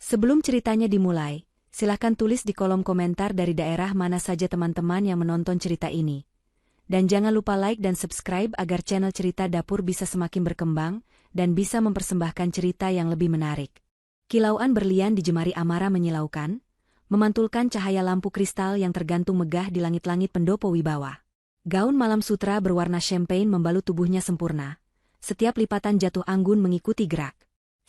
Sebelum ceritanya dimulai, silahkan tulis di kolom komentar dari daerah mana saja teman-teman yang menonton cerita ini. Dan jangan lupa like dan subscribe agar channel Cerita Dapur bisa semakin berkembang dan bisa mempersembahkan cerita yang lebih menarik. Kilauan berlian di jemari Amara menyilaukan, memantulkan cahaya lampu kristal yang tergantung megah di langit-langit pendopo wibawa. Gaun malam sutra berwarna champagne membalut tubuhnya sempurna. Setiap lipatan jatuh anggun mengikuti gerak.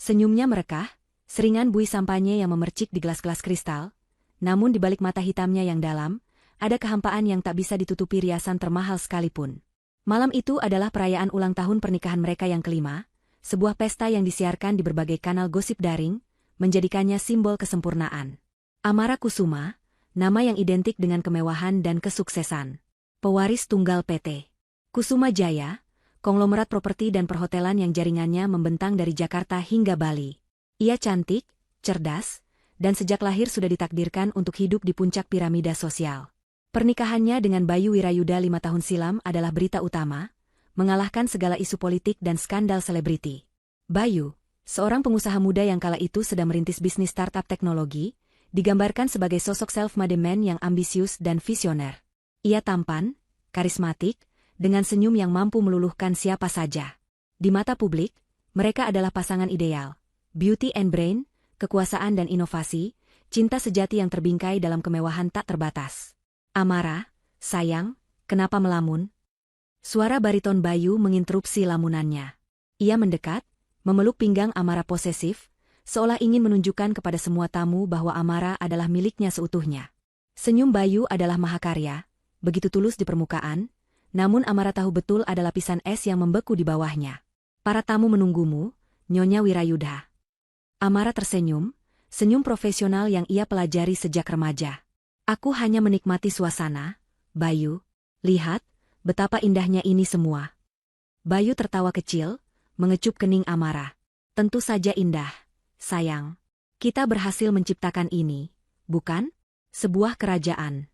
Senyumnya merekah, seringan buih sampanye yang memercik di gelas-gelas kristal. Namun di balik mata hitamnya yang dalam, ada kehampaan yang tak bisa ditutupi riasan termahal sekalipun. Malam itu adalah perayaan ulang tahun pernikahan mereka yang kelima, sebuah pesta yang disiarkan di berbagai kanal gosip daring, menjadikannya simbol kesempurnaan. Amara Kusuma, nama yang identik dengan kemewahan dan kesuksesan. Pewaris tunggal PT Kusuma Jaya, konglomerat properti dan perhotelan yang jaringannya membentang dari Jakarta hingga Bali. Ia cantik, cerdas, dan sejak lahir sudah ditakdirkan untuk hidup di puncak piramida sosial. Pernikahannya dengan Bayu Wirayuda 5 tahun silam adalah berita utama, mengalahkan segala isu politik dan skandal selebriti. Bayu, seorang pengusaha muda yang kala itu sedang merintis bisnis startup teknologi, digambarkan sebagai sosok self-made man yang ambisius dan visioner. Ia tampan, karismatik, dengan senyum yang mampu meluluhkan siapa saja. Di mata publik, mereka adalah pasangan ideal. Beauty and brain, kekuasaan dan inovasi, cinta sejati yang terbingkai dalam kemewahan tak terbatas. Amara, sayang, kenapa melamun? Suara bariton Bayu menginterupsi lamunannya. Ia mendekat, memeluk pinggang Amara posesif, seolah ingin menunjukkan kepada semua tamu bahwa Amara adalah miliknya seutuhnya. Senyum Bayu adalah mahakarya, begitu tulus di permukaan, namun Amara tahu betul ada lapisan es yang membeku di bawahnya. Para tamu menunggumu, Nyonya Wirayuda. Amara tersenyum, senyum profesional yang ia pelajari sejak remaja. Aku hanya menikmati suasana, Bayu. Lihat, betapa indahnya ini semua. Bayu tertawa kecil, mengecup kening Amara. Tentu saja indah, sayang. Kita berhasil menciptakan ini, bukan? Sebuah kerajaan.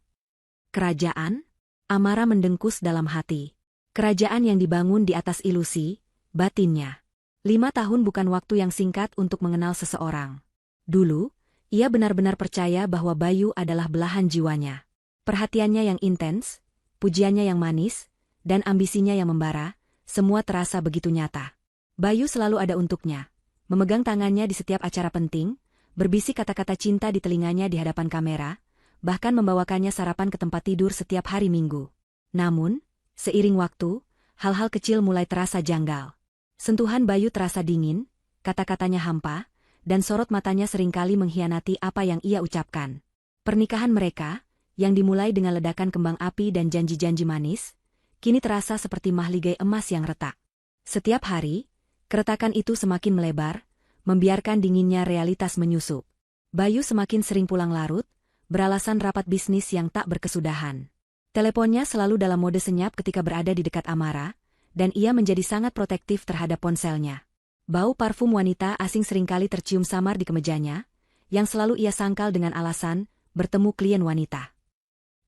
Kerajaan? Amara mendengkus dalam hati. Kerajaan yang dibangun di atas ilusi, batinnya. 5 tahun bukan waktu yang singkat untuk mengenal seseorang. Dulu, ia benar-benar percaya bahwa Bayu adalah belahan jiwanya. Perhatiannya yang intens, pujiannya yang manis, dan ambisinya yang membara, semua terasa begitu nyata. Bayu selalu ada untuknya, memegang tangannya di setiap acara penting, berbisik kata-kata cinta di telinganya di hadapan kamera, bahkan membawakannya sarapan ke tempat tidur setiap hari Minggu. Namun, seiring waktu, hal-hal kecil mulai terasa janggal. Sentuhan Bayu terasa dingin, kata-katanya hampa, dan sorot matanya seringkali mengkhianati apa yang ia ucapkan. Pernikahan mereka, yang dimulai dengan ledakan kembang api dan janji-janji manis, kini terasa seperti mahligai emas yang retak. Setiap hari, keretakan itu semakin melebar, membiarkan dinginnya realitas menyusup. Bayu semakin sering pulang larut, beralasan rapat bisnis yang tak berkesudahan. Teleponnya selalu dalam mode senyap ketika berada di dekat Amara, dan ia menjadi sangat protektif terhadap ponselnya. Bau parfum wanita asing seringkali tercium samar di kemejanya, yang selalu ia sangkal dengan alasan bertemu klien wanita.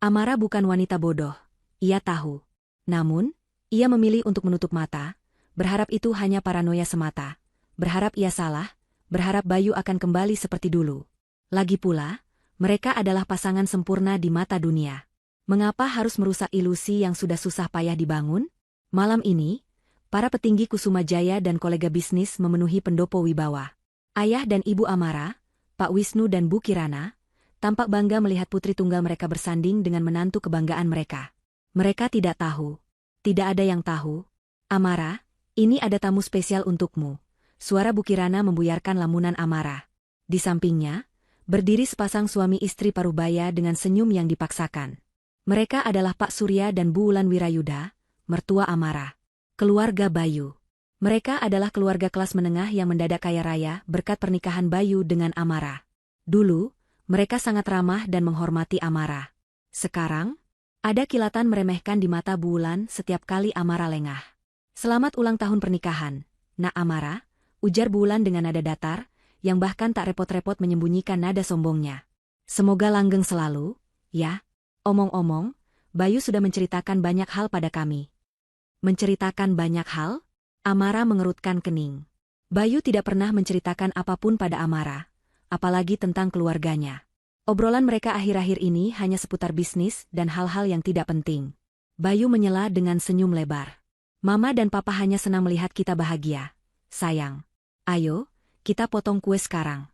Amara bukan wanita bodoh, ia tahu. Namun, ia memilih untuk menutup mata, berharap itu hanya paranoia semata, berharap ia salah, berharap Bayu akan kembali seperti dulu. Lagi pula, mereka adalah pasangan sempurna di mata dunia. Mengapa harus merusak ilusi yang sudah susah payah dibangun? Malam ini, para petinggi Kusuma Jaya dan kolega bisnis memenuhi pendopo wibawa. Ayah dan ibu Amara, Pak Wisnu dan Bu Kirana, tampak bangga melihat putri tunggal mereka bersanding dengan menantu kebanggaan mereka. Mereka tidak tahu. Tidak ada yang tahu. Amara, ini ada tamu spesial untukmu. Suara Bu Kirana membuyarkan lamunan Amara. Di sampingnya, berdiri sepasang suami istri parubaya dengan senyum yang dipaksakan. Mereka adalah Pak Surya dan Bu Wulan Wirayuda, mertua Amara. Keluarga Bayu. Mereka adalah keluarga kelas menengah yang mendadak kaya raya berkat pernikahan Bayu dengan Amara. Dulu, mereka sangat ramah dan menghormati Amara. Sekarang, ada kilatan meremehkan di mata Bu Wulan setiap kali Amara lengah. Selamat ulang tahun pernikahan, Nak Amara, ujar Bu Wulan dengan nada datar, yang bahkan tak repot-repot menyembunyikan nada sombongnya. Semoga langgeng selalu, ya. Omong-omong, Bayu sudah menceritakan banyak hal pada kami. Menceritakan banyak hal? Amara mengerutkan kening. Bayu tidak pernah menceritakan apapun pada Amara, apalagi tentang keluarganya. Obrolan mereka akhir-akhir ini hanya seputar bisnis dan hal-hal yang tidak penting. Bayu menyela dengan senyum lebar. Mama dan Papa hanya senang melihat kita bahagia. Sayang. Ayo, kita potong kue sekarang.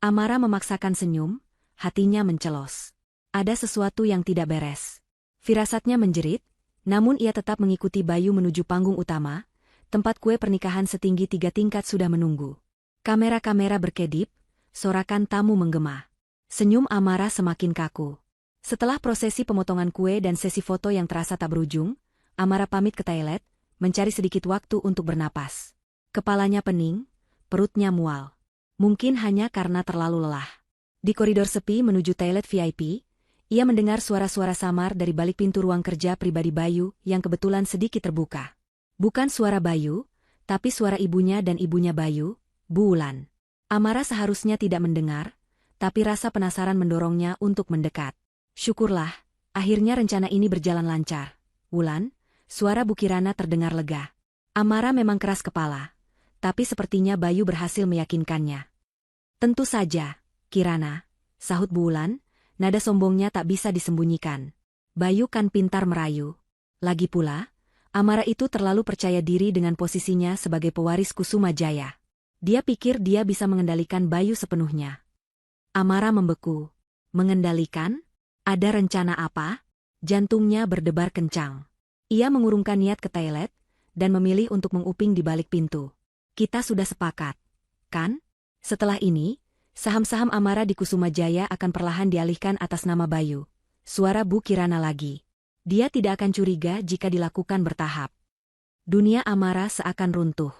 Amara memaksakan senyum, hatinya mencelos. Ada sesuatu yang tidak beres. Firasatnya menjerit, namun ia tetap mengikuti Bayu menuju panggung utama, tempat kue pernikahan setinggi 3 tingkat sudah menunggu. Kamera-kamera berkedip, sorakan tamu menggema. Senyum Amara semakin kaku. Setelah prosesi pemotongan kue dan sesi foto yang terasa tak berujung, Amara pamit ke toilet, mencari sedikit waktu untuk bernapas. Kepalanya pening, perutnya mual. Mungkin hanya karena terlalu lelah. Di koridor sepi menuju toilet VIP, ia mendengar suara-suara samar dari balik pintu ruang kerja pribadi Bayu yang kebetulan sedikit terbuka. Bukan suara Bayu, tapi suara ibunya dan ibunya Bayu, Bu Wulan. Amara seharusnya tidak mendengar, tapi rasa penasaran mendorongnya untuk mendekat. Syukurlah, akhirnya rencana ini berjalan lancar. Wulan, suara Bu Kirana terdengar lega. Amara memang keras kepala, tapi sepertinya Bayu berhasil meyakinkannya. Tentu saja, Kirana, sahut Bu Wulan, nada sombongnya tak bisa disembunyikan. Bayu kan pintar merayu. Lagi pula, Amara itu terlalu percaya diri dengan posisinya sebagai pewaris Kusuma Jaya. Dia pikir dia bisa mengendalikan Bayu sepenuhnya. Amara membeku. Mengendalikan? Ada rencana apa? Jantungnya berdebar kencang. Ia mengurungkan niat ke toilet, dan memilih untuk menguping di balik pintu. Kita sudah sepakat, kan? Setelah ini, saham-saham Amara di Kusuma Jaya akan perlahan dialihkan atas nama Bayu. Suara Bu Kirana lagi. Dia tidak akan curiga jika dilakukan bertahap. Dunia Amara seakan runtuh.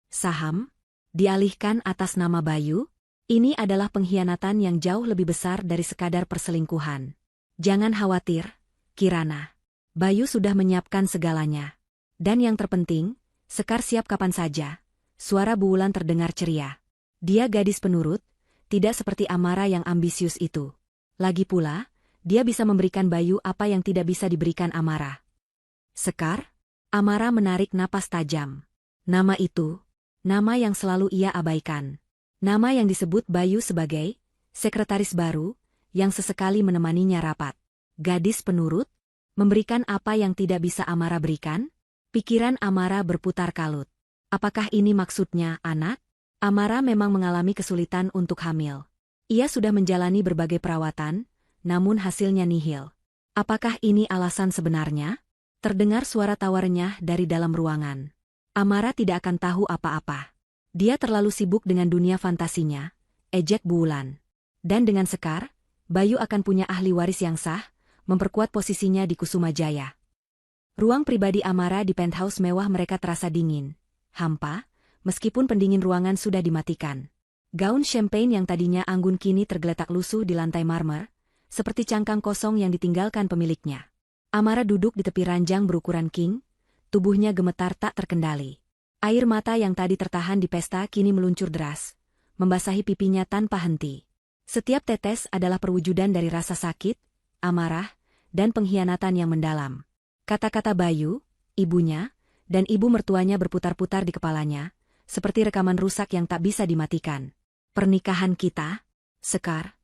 Saham? Dialihkan atas nama Bayu? Ini adalah pengkhianatan yang jauh lebih besar dari sekadar perselingkuhan. Jangan khawatir, Kirana. Bayu sudah menyiapkan segalanya. Dan yang terpenting, Sekar siap kapan saja. Suara Bu Wulan terdengar ceria. Dia gadis penurut, tidak seperti Amara yang ambisius itu. Lagi pula, dia bisa memberikan Bayu apa yang tidak bisa diberikan Amara. Sekar? Amara menarik napas tajam. Nama itu, nama yang selalu ia abaikan. Nama yang disebut Bayu sebagai sekretaris baru, yang sesekali menemaninya rapat. Gadis penurut? Memberikan apa yang tidak bisa Amara berikan? Pikiran Amara berputar kalut. Apakah ini maksudnya anak? Amara memang mengalami kesulitan untuk hamil. Ia sudah menjalani berbagai perawatan, namun hasilnya nihil. Apakah ini alasan sebenarnya? Terdengar suara tawarnya dari dalam ruangan. Amara tidak akan tahu apa-apa. Dia terlalu sibuk dengan dunia fantasinya, ejek Bu Wulan. Dan dengan Sekar, Bayu akan punya ahli waris yang sah, memperkuat posisinya di Kusuma Jaya. Ruang pribadi Amara di penthouse mewah mereka terasa dingin, hampa, meskipun pendingin ruangan sudah dimatikan. Gaun champagne yang tadinya anggun kini tergeletak lusuh di lantai marmer, seperti cangkang kosong yang ditinggalkan pemiliknya. Amara duduk di tepi ranjang berukuran king, tubuhnya gemetar tak terkendali. Air mata yang tadi tertahan di pesta kini meluncur deras, membasahi pipinya tanpa henti. Setiap tetes adalah perwujudan dari rasa sakit, amarah, dan pengkhianatan yang mendalam. Kata-kata Bayu, ibunya, dan ibu mertuanya berputar-putar di kepalanya, seperti rekaman rusak yang tak bisa dimatikan. Pernikahan kita? Sekar?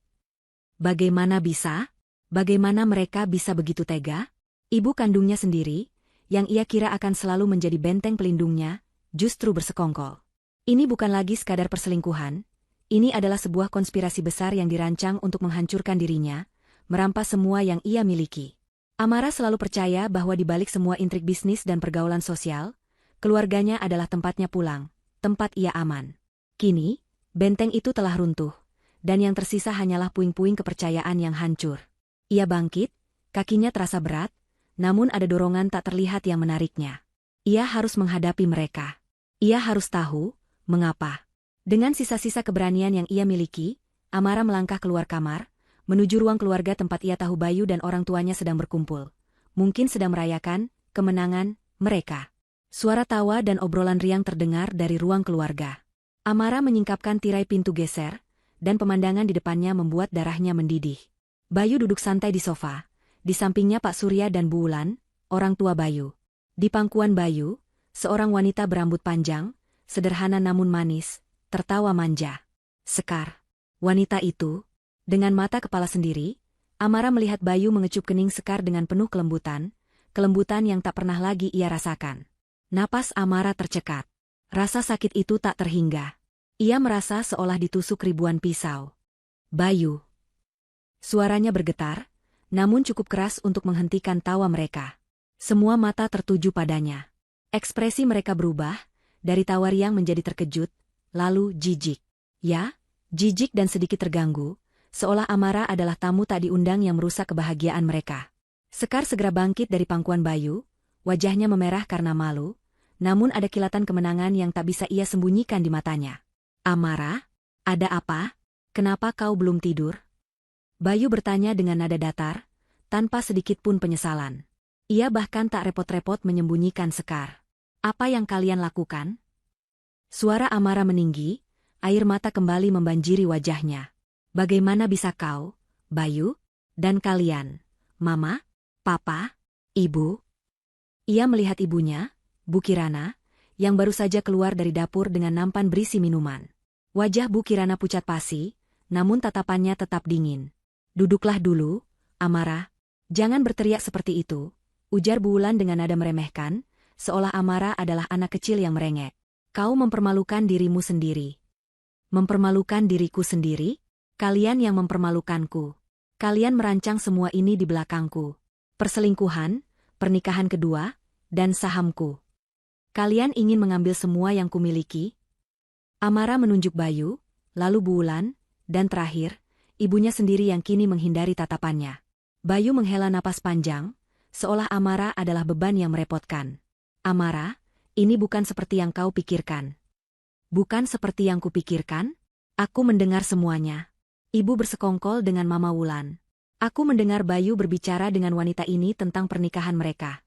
Bagaimana bisa? Bagaimana mereka bisa begitu tega? Ibu kandungnya sendiri, yang ia kira akan selalu menjadi benteng pelindungnya, justru bersekongkol. Ini bukan lagi sekadar perselingkuhan, ini adalah sebuah konspirasi besar yang dirancang untuk menghancurkan dirinya, merampas semua yang ia miliki. Amara selalu percaya bahwa di balik semua intrik bisnis dan pergaulan sosial, keluarganya adalah tempatnya pulang, tempat ia aman. Kini, benteng itu telah runtuh, dan yang tersisa hanyalah puing-puing kepercayaan yang hancur. Ia bangkit, kakinya terasa berat, namun ada dorongan tak terlihat yang menariknya. Ia harus menghadapi mereka. Ia harus tahu, mengapa. Dengan sisa-sisa keberanian yang ia miliki, Amara melangkah keluar kamar, menuju ruang keluarga tempat ia tahu Bayu dan orang tuanya sedang berkumpul. Mungkin sedang merayakan kemenangan mereka. Suara tawa dan obrolan riang terdengar dari ruang keluarga. Amara menyingkapkan tirai pintu geser, dan pemandangan di depannya membuat darahnya mendidih. Bayu duduk santai di sofa, di sampingnya Pak Surya dan Bu Wulan, orang tua Bayu. Di pangkuan Bayu, seorang wanita berambut panjang, sederhana namun manis, tertawa manja. Sekar. Wanita itu, dengan mata kepala sendiri, Amara melihat Bayu mengecup kening Sekar dengan penuh kelembutan yang tak pernah lagi ia rasakan. Napas Amara tercekat. Rasa sakit itu tak terhingga. Ia merasa seolah ditusuk ribuan pisau. Bayu. Suaranya bergetar, namun cukup keras untuk menghentikan tawa mereka. Semua mata tertuju padanya. Ekspresi mereka berubah, dari tawa riang menjadi terkejut, lalu jijik. Ya, jijik dan sedikit terganggu, seolah Amara adalah tamu tak diundang yang merusak kebahagiaan mereka. Sekar segera bangkit dari pangkuan Bayu, wajahnya memerah karena malu, namun ada kilatan kemenangan yang tak bisa ia sembunyikan di matanya. Amara, ada apa? Kenapa kau belum tidur? Bayu bertanya dengan nada datar, tanpa sedikit pun penyesalan. Ia bahkan tak repot-repot menyembunyikan Sekar. Apa yang kalian lakukan? Suara Amara meninggi, air mata kembali membanjiri wajahnya. Bagaimana bisa kau, Bayu, dan kalian, Mama, Papa, Ibu? Ia melihat ibunya, Bu Kirana, yang baru saja keluar dari dapur dengan nampan berisi minuman. Wajah Bu Kirana pucat pasi, namun tatapannya tetap dingin. Duduklah dulu, Amara. Jangan berteriak seperti itu, ujar Bu Wulan dengan nada meremehkan, seolah Amara adalah anak kecil yang merengek. Kau mempermalukan dirimu sendiri. Mempermalukan diriku sendiri? Kalian yang mempermalukanku. Kalian merancang semua ini di belakangku. Perselingkuhan, pernikahan kedua, dan sahamku. Kalian ingin mengambil semua yang kumiliki? Amara menunjuk Bayu, lalu Bu Wulan, dan terakhir, ibunya sendiri yang kini menghindari tatapannya. Bayu menghela napas panjang, seolah Amara adalah beban yang merepotkan. Amara, ini bukan seperti yang kau pikirkan. Bukan seperti yang kupikirkan? Aku mendengar semuanya. Ibu bersekongkol dengan Mama Wulan. Aku mendengar Bayu berbicara dengan wanita ini tentang pernikahan mereka.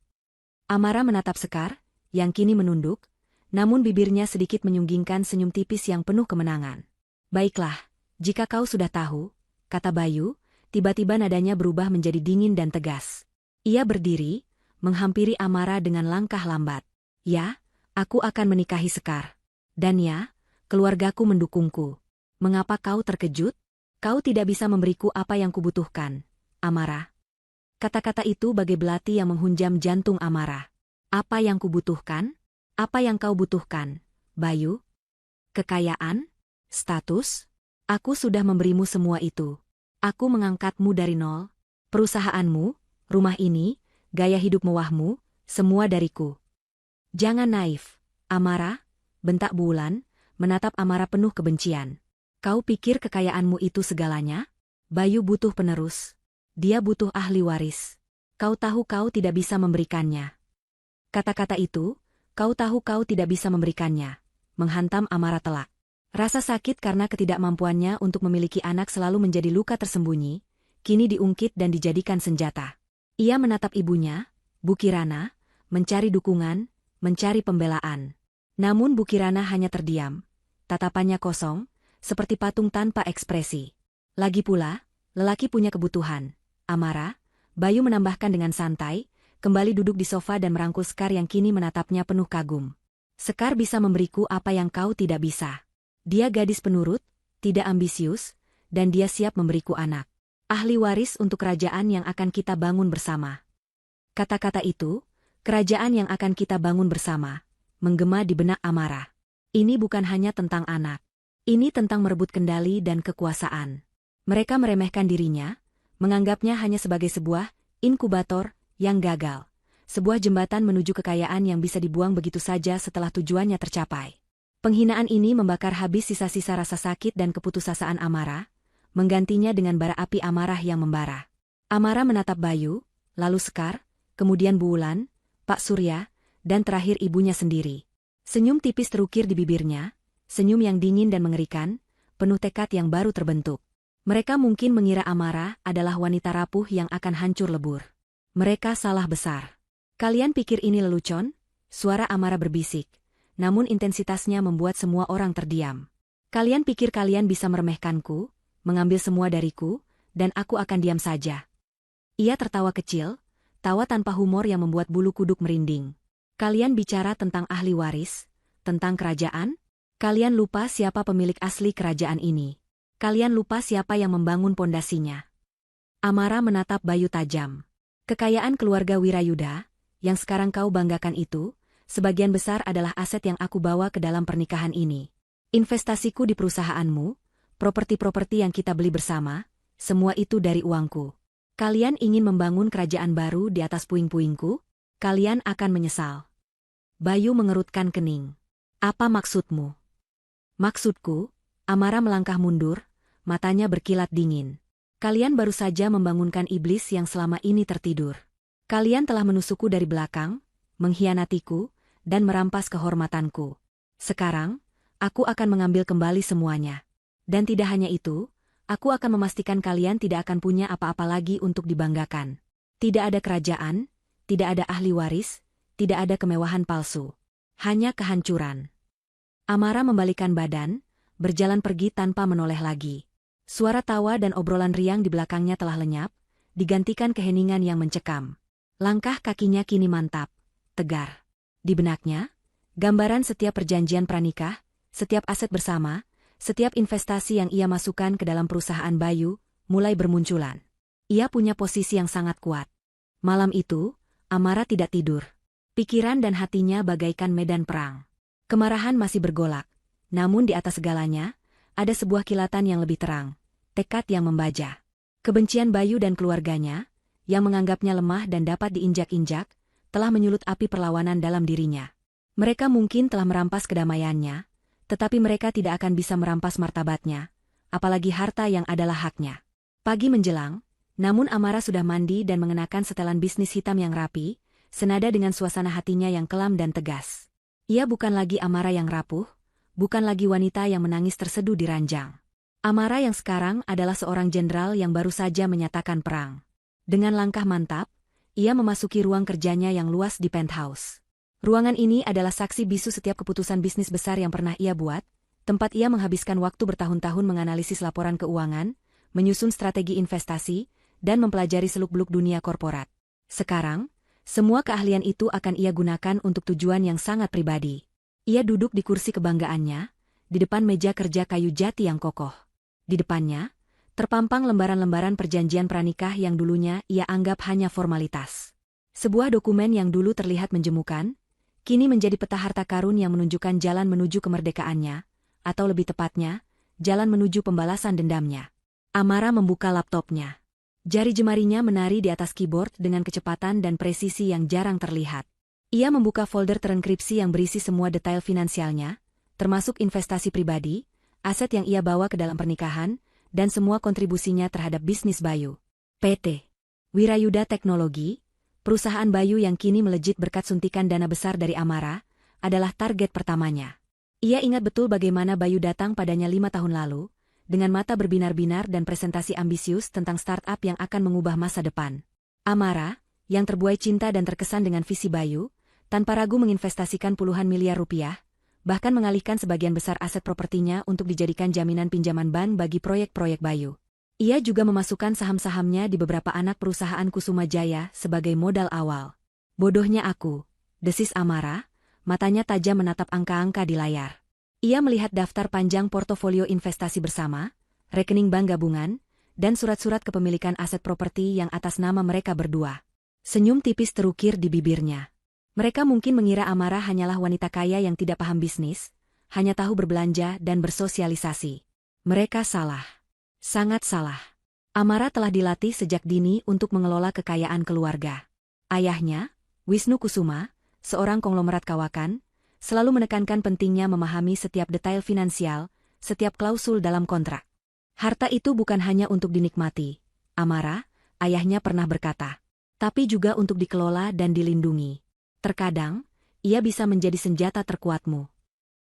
Amara menatap Sekar, yang kini menunduk, namun bibirnya sedikit menyunggingkan senyum tipis yang penuh kemenangan. Baiklah, jika kau sudah tahu, kata Bayu, tiba-tiba nadanya berubah menjadi dingin dan tegas. Ia berdiri, menghampiri Amara dengan langkah lambat. Ya, aku akan menikahi Sekar. Dan ya, keluargaku mendukungku. Mengapa kau terkejut? Kau tidak bisa memberiku apa yang kubutuhkan, Amara. Kata-kata itu bagai belati yang menghunjam jantung Amara. Apa yang kubutuhkan? Apa yang kau butuhkan, Bayu? Kekayaan? Status? Aku sudah memberimu semua itu. Aku mengangkatmu dari nol. Perusahaanmu, rumah ini, gaya hidup mewahmu, semua dariku. Jangan naif, Amara, bentak Bu Wulan, menatap Amara penuh kebencian. Kau pikir kekayaanmu itu segalanya? Bayu butuh penerus. Dia butuh ahli waris. Kau tahu kau tidak bisa memberikannya. Kata-kata itu, kau tahu kau tidak bisa memberikannya, menghantam Amara telak. Rasa sakit karena ketidakmampuannya untuk memiliki anak selalu menjadi luka tersembunyi, kini diungkit dan dijadikan senjata. Ia menatap ibunya, Bu Kirana, mencari dukungan, mencari pembelaan. Namun Bu Kirana hanya terdiam, tatapannya kosong, seperti patung tanpa ekspresi. Lagi pula, lelaki punya kebutuhan. Amara, Bayu menambahkan dengan santai, kembali duduk di sofa dan merangkul Sekar yang kini menatapnya penuh kagum. Sekar bisa memberiku apa yang kau tidak bisa. Dia gadis penurut, tidak ambisius, dan dia siap memberiku anak. Ahli waris untuk kerajaan yang akan kita bangun bersama. Kata-kata itu, kerajaan yang akan kita bangun bersama, menggema di benak Amara. Ini bukan hanya tentang anak. Ini tentang merebut kendali dan kekuasaan. Mereka meremehkan dirinya, menganggapnya hanya sebagai sebuah inkubator yang gagal. Sebuah jembatan menuju kekayaan yang bisa dibuang begitu saja setelah tujuannya tercapai. Penghinaan ini membakar habis sisa-sisa rasa sakit dan keputusasaan Amara, menggantinya dengan bara api amarah yang membara. Amara menatap Bayu, lalu Sekar, kemudian Bu Wulan, Pak Surya, dan terakhir ibunya sendiri. Senyum tipis terukir di bibirnya, senyum yang dingin dan mengerikan, penuh tekad yang baru terbentuk. Mereka mungkin mengira Amara adalah wanita rapuh yang akan hancur lebur. Mereka salah besar. Kalian pikir ini lelucon? Suara Amara berbisik, namun intensitasnya membuat semua orang terdiam. Kalian pikir kalian bisa meremehkanku, mengambil semua dariku, dan aku akan diam saja. Ia tertawa kecil, tawa tanpa humor yang membuat bulu kuduk merinding. Kalian bicara tentang ahli waris, tentang kerajaan? Kalian lupa siapa pemilik asli kerajaan ini. Kalian lupa siapa yang membangun pondasinya. Amara menatap Bayu tajam. Kekayaan keluarga Wirayuda, yang sekarang kau banggakan itu, sebagian besar adalah aset yang aku bawa ke dalam pernikahan ini. Investasiku di perusahaanmu, properti-properti yang kita beli bersama, semua itu dari uangku. Kalian ingin membangun kerajaan baru di atas puing-puingku? Kalian akan menyesal. Bayu mengerutkan kening. Apa maksudmu? Maksudku, Amara melangkah mundur, matanya berkilat dingin. Kalian baru saja membangunkan iblis yang selama ini tertidur. Kalian telah menusukku dari belakang, mengkhianatiku, dan merampas kehormatanku. Sekarang, aku akan mengambil kembali semuanya. Dan tidak hanya itu, aku akan memastikan kalian tidak akan punya apa-apa lagi untuk dibanggakan. Tidak ada kerajaan, tidak ada ahli waris, tidak ada kemewahan palsu. Hanya kehancuran. Amara membalikkan badan, berjalan pergi tanpa menoleh lagi. Suara tawa dan obrolan riang di belakangnya telah lenyap, digantikan keheningan yang mencekam. Langkah kakinya kini mantap, tegar. Di benaknya, gambaran setiap perjanjian pranikah, setiap aset bersama, setiap investasi yang ia masukkan ke dalam perusahaan Bayu, mulai bermunculan. Ia punya posisi yang sangat kuat. Malam itu, Amara tidak tidur. Pikiran dan hatinya bagaikan medan perang. Kemarahan masih bergolak, namun di atas segalanya, ada sebuah kilatan yang lebih terang, tekad yang membaja. Kebencian Bayu dan keluarganya, yang menganggapnya lemah dan dapat diinjak-injak, telah menyulut api perlawanan dalam dirinya. Mereka mungkin telah merampas kedamaiannya, tetapi mereka tidak akan bisa merampas martabatnya, apalagi harta yang adalah haknya. Pagi menjelang, namun Amara sudah mandi dan mengenakan setelan bisnis hitam yang rapi, senada dengan suasana hatinya yang kelam dan tegas. Ia bukan lagi Amara yang rapuh, bukan lagi wanita yang menangis terseduh di ranjang. Amara yang sekarang adalah seorang jenderal yang baru saja menyatakan perang. Dengan langkah mantap, ia memasuki ruang kerjanya yang luas di penthouse. Ruangan ini adalah saksi bisu setiap keputusan bisnis besar yang pernah ia buat, tempat ia menghabiskan waktu bertahun-tahun menganalisis laporan keuangan, menyusun strategi investasi, dan mempelajari seluk-beluk dunia korporat. Sekarang, semua keahlian itu akan ia gunakan untuk tujuan yang sangat pribadi. Ia duduk di kursi kebanggaannya, di depan meja kerja kayu jati yang kokoh. Di depannya, terpampang lembaran-lembaran perjanjian pranikah yang dulunya ia anggap hanya formalitas. Sebuah dokumen yang dulu terlihat menjemukan, kini menjadi peta harta karun yang menunjukkan jalan menuju kemerdekaannya, atau lebih tepatnya, jalan menuju pembalasan dendamnya. Amara membuka laptopnya. Jari jemarinya menari di atas keyboard dengan kecepatan dan presisi yang jarang terlihat. Ia membuka folder terenkripsi yang berisi semua detail finansialnya, termasuk investasi pribadi, aset yang ia bawa ke dalam pernikahan, dan semua kontribusinya terhadap bisnis Bayu. PT Wirayuda Teknologi, perusahaan Bayu yang kini melejit berkat suntikan dana besar dari Amara, adalah target pertamanya. Ia ingat betul bagaimana Bayu datang padanya 5 tahun lalu, dengan mata berbinar-binar dan presentasi ambisius tentang startup yang akan mengubah masa depan. Amara, yang terbuai cinta dan terkesan dengan visi Bayu, tanpa ragu menginvestasikan puluhan miliar rupiah, bahkan mengalihkan sebagian besar aset propertinya untuk dijadikan jaminan pinjaman bank bagi proyek-proyek Bayu. Ia juga memasukkan saham-sahamnya di beberapa anak perusahaan Kusuma Jaya sebagai modal awal. Bodohnya aku, desis Amara, matanya tajam menatap angka-angka di layar. Ia melihat daftar panjang portofolio investasi bersama, rekening bank gabungan, dan surat-surat kepemilikan aset properti yang atas nama mereka berdua. Senyum tipis terukir di bibirnya. Mereka mungkin mengira Amara hanyalah wanita kaya yang tidak paham bisnis, hanya tahu berbelanja dan bersosialisasi. Mereka salah. Sangat salah. Amara telah dilatih sejak dini untuk mengelola kekayaan keluarga. Ayahnya, Wisnu Kusuma, seorang konglomerat kawakan, selalu menekankan pentingnya memahami setiap detail finansial, setiap klausul dalam kontrak. Harta itu bukan hanya untuk dinikmati, Amara, ayahnya pernah berkata, tapi juga untuk dikelola dan dilindungi. Terkadang, ia bisa menjadi senjata terkuatmu.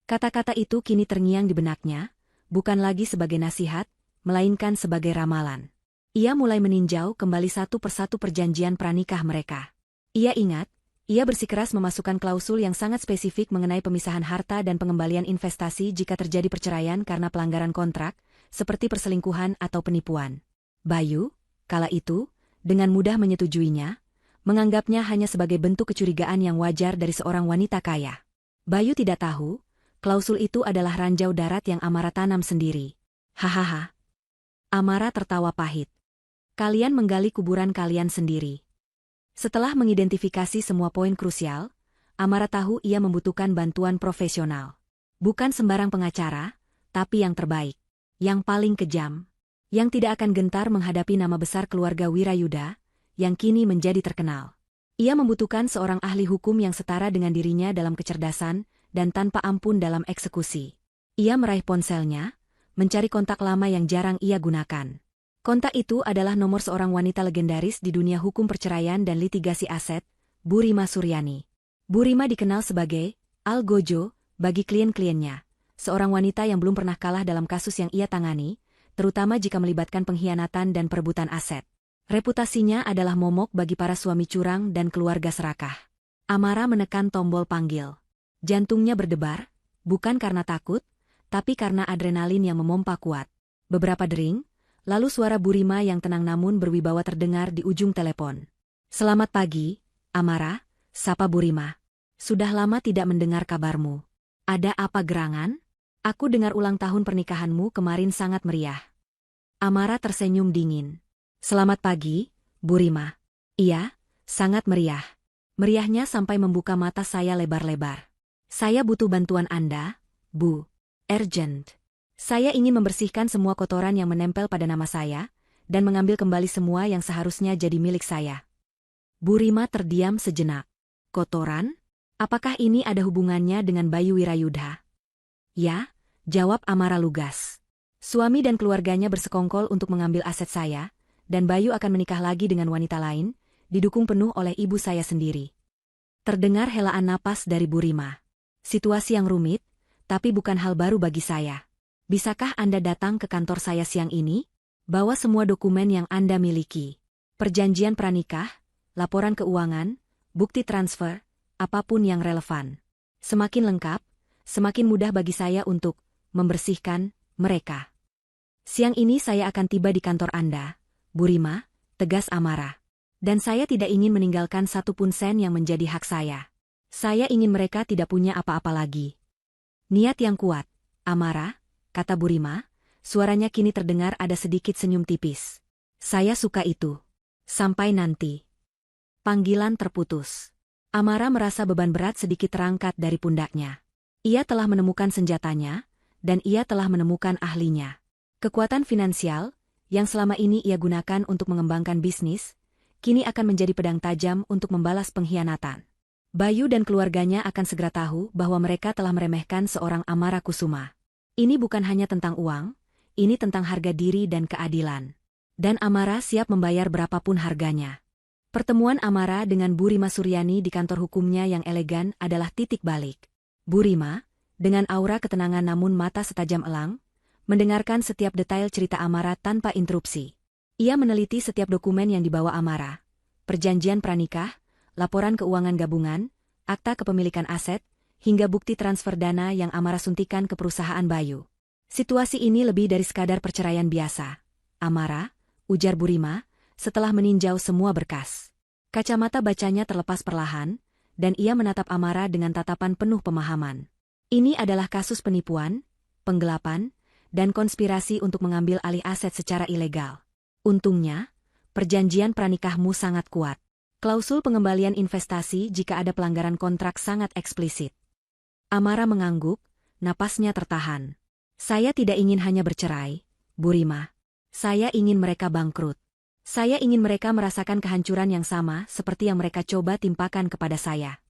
Kata-kata itu kini terngiang di benaknya, bukan lagi sebagai nasihat, melainkan sebagai ramalan. Ia mulai meninjau kembali satu persatu perjanjian pranikah mereka. Ia ingat, ia bersikeras memasukkan klausul yang sangat spesifik mengenai pemisahan harta dan pengembalian investasi jika terjadi perceraian karena pelanggaran kontrak, seperti perselingkuhan atau penipuan. Bayu, kala itu, dengan mudah menyetujuinya, menganggapnya hanya sebagai bentuk kecurigaan yang wajar dari seorang wanita kaya. Bayu tidak tahu, klausul itu adalah ranjau darat yang Amara tanam sendiri. Hahaha, Amara tertawa pahit. Kalian menggali kuburan kalian sendiri. Setelah mengidentifikasi semua poin krusial, Amara tahu ia membutuhkan bantuan profesional. Bukan sembarang pengacara, tapi yang terbaik. Yang paling kejam. Yang tidak akan gentar menghadapi nama besar keluarga Wirayuda, yang kini menjadi terkenal. Ia membutuhkan seorang ahli hukum yang setara dengan dirinya dalam kecerdasan dan tanpa ampun dalam eksekusi. Ia meraih ponselnya, mencari kontak lama yang jarang ia gunakan. Kontak itu adalah nomor seorang wanita legendaris di dunia hukum perceraian dan litigasi aset, Bu Rima Suryani. Bu Rima dikenal sebagai Al Gojo bagi klien-kliennya, seorang wanita yang belum pernah kalah dalam kasus yang ia tangani, terutama jika melibatkan pengkhianatan dan perebutan aset. Reputasinya adalah momok bagi para suami curang dan keluarga serakah. Amara menekan tombol panggil. Jantungnya berdebar, bukan karena takut, tapi karena adrenalin yang memompa kuat. Beberapa dering, lalu suara Bu Rima yang tenang namun berwibawa terdengar di ujung telepon. "Selamat pagi, Amara," sapa Bu Rima. "Sudah lama tidak mendengar kabarmu. Ada apa gerangan? Aku dengar ulang tahun pernikahanmu kemarin sangat meriah." Amara tersenyum dingin. "Selamat pagi, Bu Rima." "Iya, sangat meriah. Meriahnya sampai membuka mata saya lebar-lebar. Saya butuh bantuan Anda, Bu. Urgent. Saya ingin membersihkan semua kotoran yang menempel pada nama saya, dan mengambil kembali semua yang seharusnya jadi milik saya." Bu Rima terdiam sejenak. "Kotoran? Apakah ini ada hubungannya dengan Bayu Wirayudha?" "Ya," jawab Amara lugas. "Suami dan keluarganya bersekongkol untuk mengambil aset saya, dan Bayu akan menikah lagi dengan wanita lain, didukung penuh oleh ibu saya sendiri." Terdengar helaan napas dari Bu Rima. "Situasi yang rumit, tapi bukan hal baru bagi saya. Bisakah Anda datang ke kantor saya siang ini? Bawa semua dokumen yang Anda miliki. Perjanjian pranikah, laporan keuangan, bukti transfer, apapun yang relevan. Semakin lengkap, semakin mudah bagi saya untuk membersihkan mereka." "Siang ini saya akan tiba di kantor Anda, Bu Rima," tegas Amara. "Dan saya tidak ingin meninggalkan satupun sen yang menjadi hak saya. Saya ingin mereka tidak punya apa-apa lagi." "Niat yang kuat, Amara," kata Bu Rima, suaranya kini terdengar ada sedikit senyum tipis. "Saya suka itu. Sampai nanti." Panggilan terputus. Amara merasa beban berat sedikit terangkat dari pundaknya. Ia telah menemukan senjatanya, dan ia telah menemukan ahlinya. Kekuatan finansial, yang selama ini ia gunakan untuk mengembangkan bisnis, kini akan menjadi pedang tajam untuk membalas pengkhianatan. Bayu dan keluarganya akan segera tahu bahwa mereka telah meremehkan seorang Amara Kusuma. Ini bukan hanya tentang uang, ini tentang harga diri dan keadilan. Dan Amara siap membayar berapapun harganya. Pertemuan Amara dengan Bu Rima Suryani di kantor hukumnya yang elegan adalah titik balik. Bu Rima, dengan aura ketenangan namun mata setajam elang, mendengarkan setiap detail cerita Amara tanpa interupsi. Ia meneliti setiap dokumen yang dibawa Amara. Perjanjian pranikah, laporan keuangan gabungan, akta kepemilikan aset, hingga bukti transfer dana yang Amara suntikan ke perusahaan Bayu. "Situasi ini lebih dari sekadar perceraian biasa, Amara," ujar Bu Rima, setelah meninjau semua berkas. Kacamata bacanya terlepas perlahan, dan ia menatap Amara dengan tatapan penuh pemahaman. "Ini adalah kasus penipuan, penggelapan, dan konspirasi untuk mengambil alih aset secara ilegal. Untungnya, perjanjian pranikahmu sangat kuat. Klausul pengembalian investasi jika ada pelanggaran kontrak sangat eksplisit." Amara mengangguk, napasnya tertahan. "Saya tidak ingin hanya bercerai, Bu Rima. Saya ingin mereka bangkrut. Saya ingin mereka merasakan kehancuran yang sama seperti yang mereka coba timpakan kepada saya."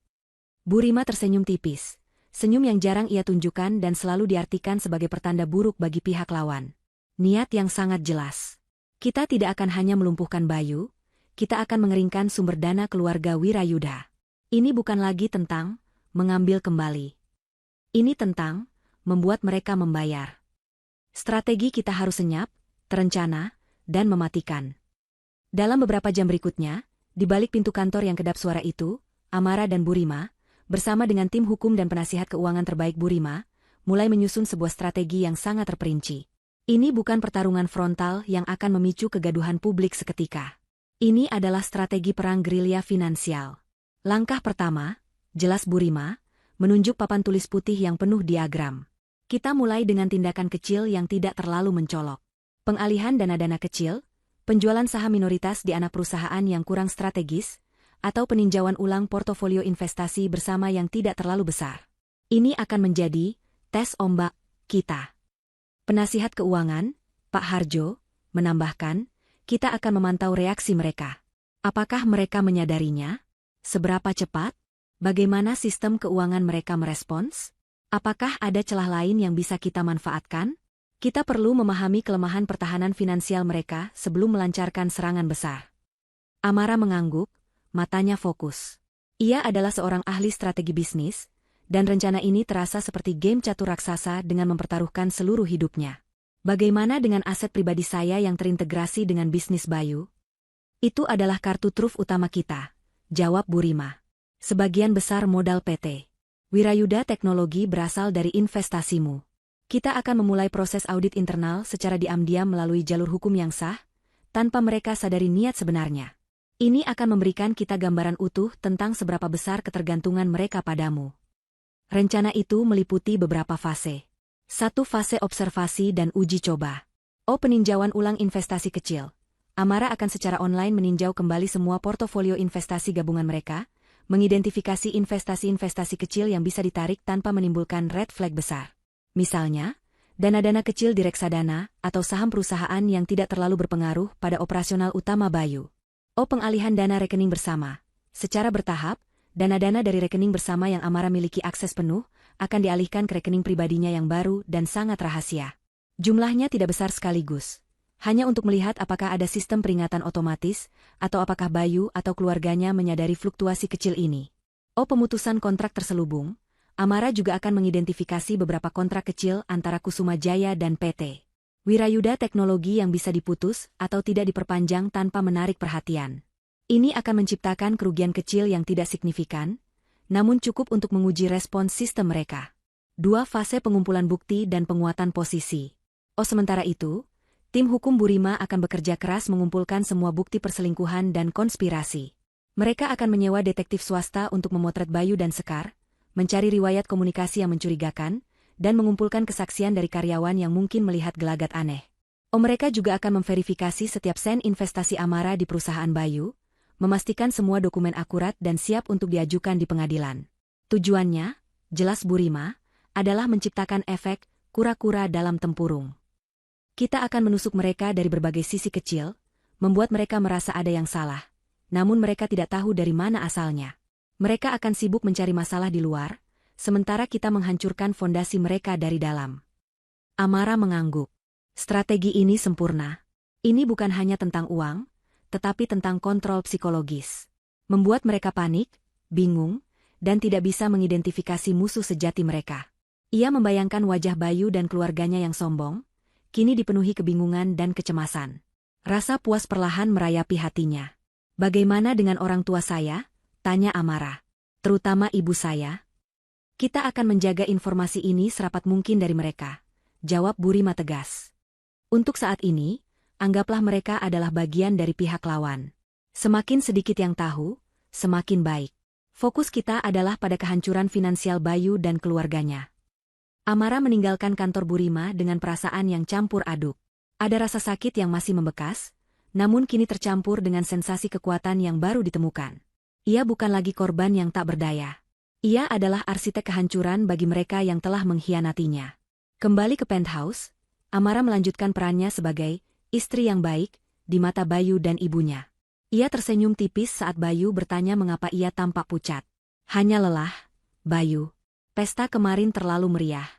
Bu Rima tersenyum tipis. Senyum yang jarang ia tunjukkan dan selalu diartikan sebagai pertanda buruk bagi pihak lawan. Niat yang sangat jelas. "Kita tidak akan hanya melumpuhkan Bayu, kita akan mengeringkan sumber dana keluarga Wirayudha. Ini bukan lagi tentang mengambil kembali. Ini tentang membuat mereka membayar. Strategi kita harus senyap, terencana, dan mematikan." Dalam beberapa jam berikutnya, di balik pintu kantor yang kedap suara itu, Amara dan Bu Rima, bersama dengan tim hukum dan penasihat keuangan terbaik Bu Rima, mulai menyusun sebuah strategi yang sangat terperinci. Ini bukan pertarungan frontal yang akan memicu kegaduhan publik seketika. Ini adalah strategi perang gerilya finansial. Langkah pertama, jelas Bu Rima, menunjuk papan tulis putih yang penuh diagram. "Kita mulai dengan tindakan kecil yang tidak terlalu mencolok. pengalihan dana-dana kecil, penjualan saham minoritas di anak perusahaan yang kurang strategis, atau peninjauan ulang portofolio investasi bersama yang tidak terlalu besar. Ini akan menjadi tes ombak kita. Penasihat keuangan, Pak Harjo, menambahkan, kita akan memantau reaksi mereka. Apakah mereka menyadarinya? Seberapa cepat? Bagaimana sistem keuangan mereka merespons? Apakah ada celah lain yang bisa kita manfaatkan? Kita perlu memahami kelemahan pertahanan finansial mereka sebelum melancarkan serangan besar. Amara mengangguk, matanya fokus. Ia adalah seorang ahli strategi bisnis, dan rencana ini terasa seperti game catur raksasa dengan mempertaruhkan seluruh hidupnya. Bagaimana dengan aset pribadi saya yang terintegrasi dengan bisnis Bayu? Itu adalah kartu truf utama kita, jawab Bu Rima. Sebagian besar modal PT Wirayuda Teknologi berasal dari investasimu. Kita akan memulai proses audit internal secara diam-diam melalui jalur hukum yang sah, tanpa mereka sadari niat sebenarnya. Ini akan memberikan kita gambaran utuh tentang seberapa besar ketergantungan mereka padamu. Rencana itu meliputi beberapa fase. 1. Fase observasi dan uji coba. Peninjauan ulang investasi kecil. Amara akan secara online meninjau kembali semua portofolio investasi gabungan mereka, mengidentifikasi investasi-investasi kecil yang bisa ditarik tanpa menimbulkan red flag besar. Misalnya, dana-dana kecil di reksadana atau saham perusahaan yang tidak terlalu berpengaruh pada operasional utama Bayu. Pengalihan dana rekening bersama. Secara bertahap, dana-dana dari rekening bersama yang Amara miliki akses penuh akan dialihkan ke rekening pribadinya yang baru dan sangat rahasia. Jumlahnya tidak besar sekaligus. Hanya untuk melihat apakah ada sistem peringatan otomatis, atau apakah Bayu atau keluarganya menyadari fluktuasi kecil ini. Pemutusan kontrak terselubung. Amara juga akan mengidentifikasi beberapa kontrak kecil antara Kusuma Jaya dan PT Wirayuda Teknologi yang bisa diputus atau tidak diperpanjang tanpa menarik perhatian. Ini akan menciptakan kerugian kecil yang tidak signifikan, namun cukup untuk menguji respons sistem mereka. 2. Fase pengumpulan bukti dan penguatan posisi. Sementara itu, tim hukum Bu Rima akan bekerja keras mengumpulkan semua bukti perselingkuhan dan konspirasi. Mereka akan menyewa detektif swasta untuk memotret Bayu dan Sekar, mencari riwayat komunikasi yang mencurigakan, dan mengumpulkan kesaksian dari karyawan yang mungkin melihat gelagat aneh. Mereka juga akan memverifikasi setiap sen investasi Amara di perusahaan Bayu, memastikan semua dokumen akurat dan siap untuk diajukan di pengadilan. Tujuannya, jelas Bu Rima, adalah menciptakan efek kura-kura dalam tempurung. Kita akan menusuk mereka dari berbagai sisi kecil, membuat mereka merasa ada yang salah, namun mereka tidak tahu dari mana asalnya. Mereka akan sibuk mencari masalah di luar, sementara kita menghancurkan fondasi mereka dari dalam. Amara mengangguk. Strategi ini sempurna. Ini bukan hanya tentang uang, tetapi tentang kontrol psikologis. Membuat mereka panik, bingung, dan tidak bisa mengidentifikasi musuh sejati mereka. Ia membayangkan wajah Bayu dan keluarganya yang sombong, kini dipenuhi kebingungan dan kecemasan. Rasa puas perlahan merayapi hatinya. Bagaimana dengan orang tua saya? Tanya Amara. Terutama ibu saya. Kita akan menjaga informasi ini serapat mungkin dari mereka, jawab Bu Rima tegas. Untuk saat ini, anggaplah mereka adalah bagian dari pihak lawan. Semakin sedikit yang tahu, semakin baik. Fokus kita adalah pada kehancuran finansial Bayu dan keluarganya. Amara meninggalkan kantor Bu Rima dengan perasaan yang campur aduk. Ada rasa sakit yang masih membekas, namun kini tercampur dengan sensasi kekuatan yang baru ditemukan. Ia bukan lagi korban yang tak berdaya. Ia adalah arsitek kehancuran bagi mereka yang telah mengkhianatinya. Kembali ke penthouse, Amara melanjutkan perannya sebagai istri yang baik di mata Bayu dan ibunya. Ia tersenyum tipis saat Bayu bertanya mengapa ia tampak pucat. Hanya lelah, Bayu. Pesta kemarin terlalu meriah.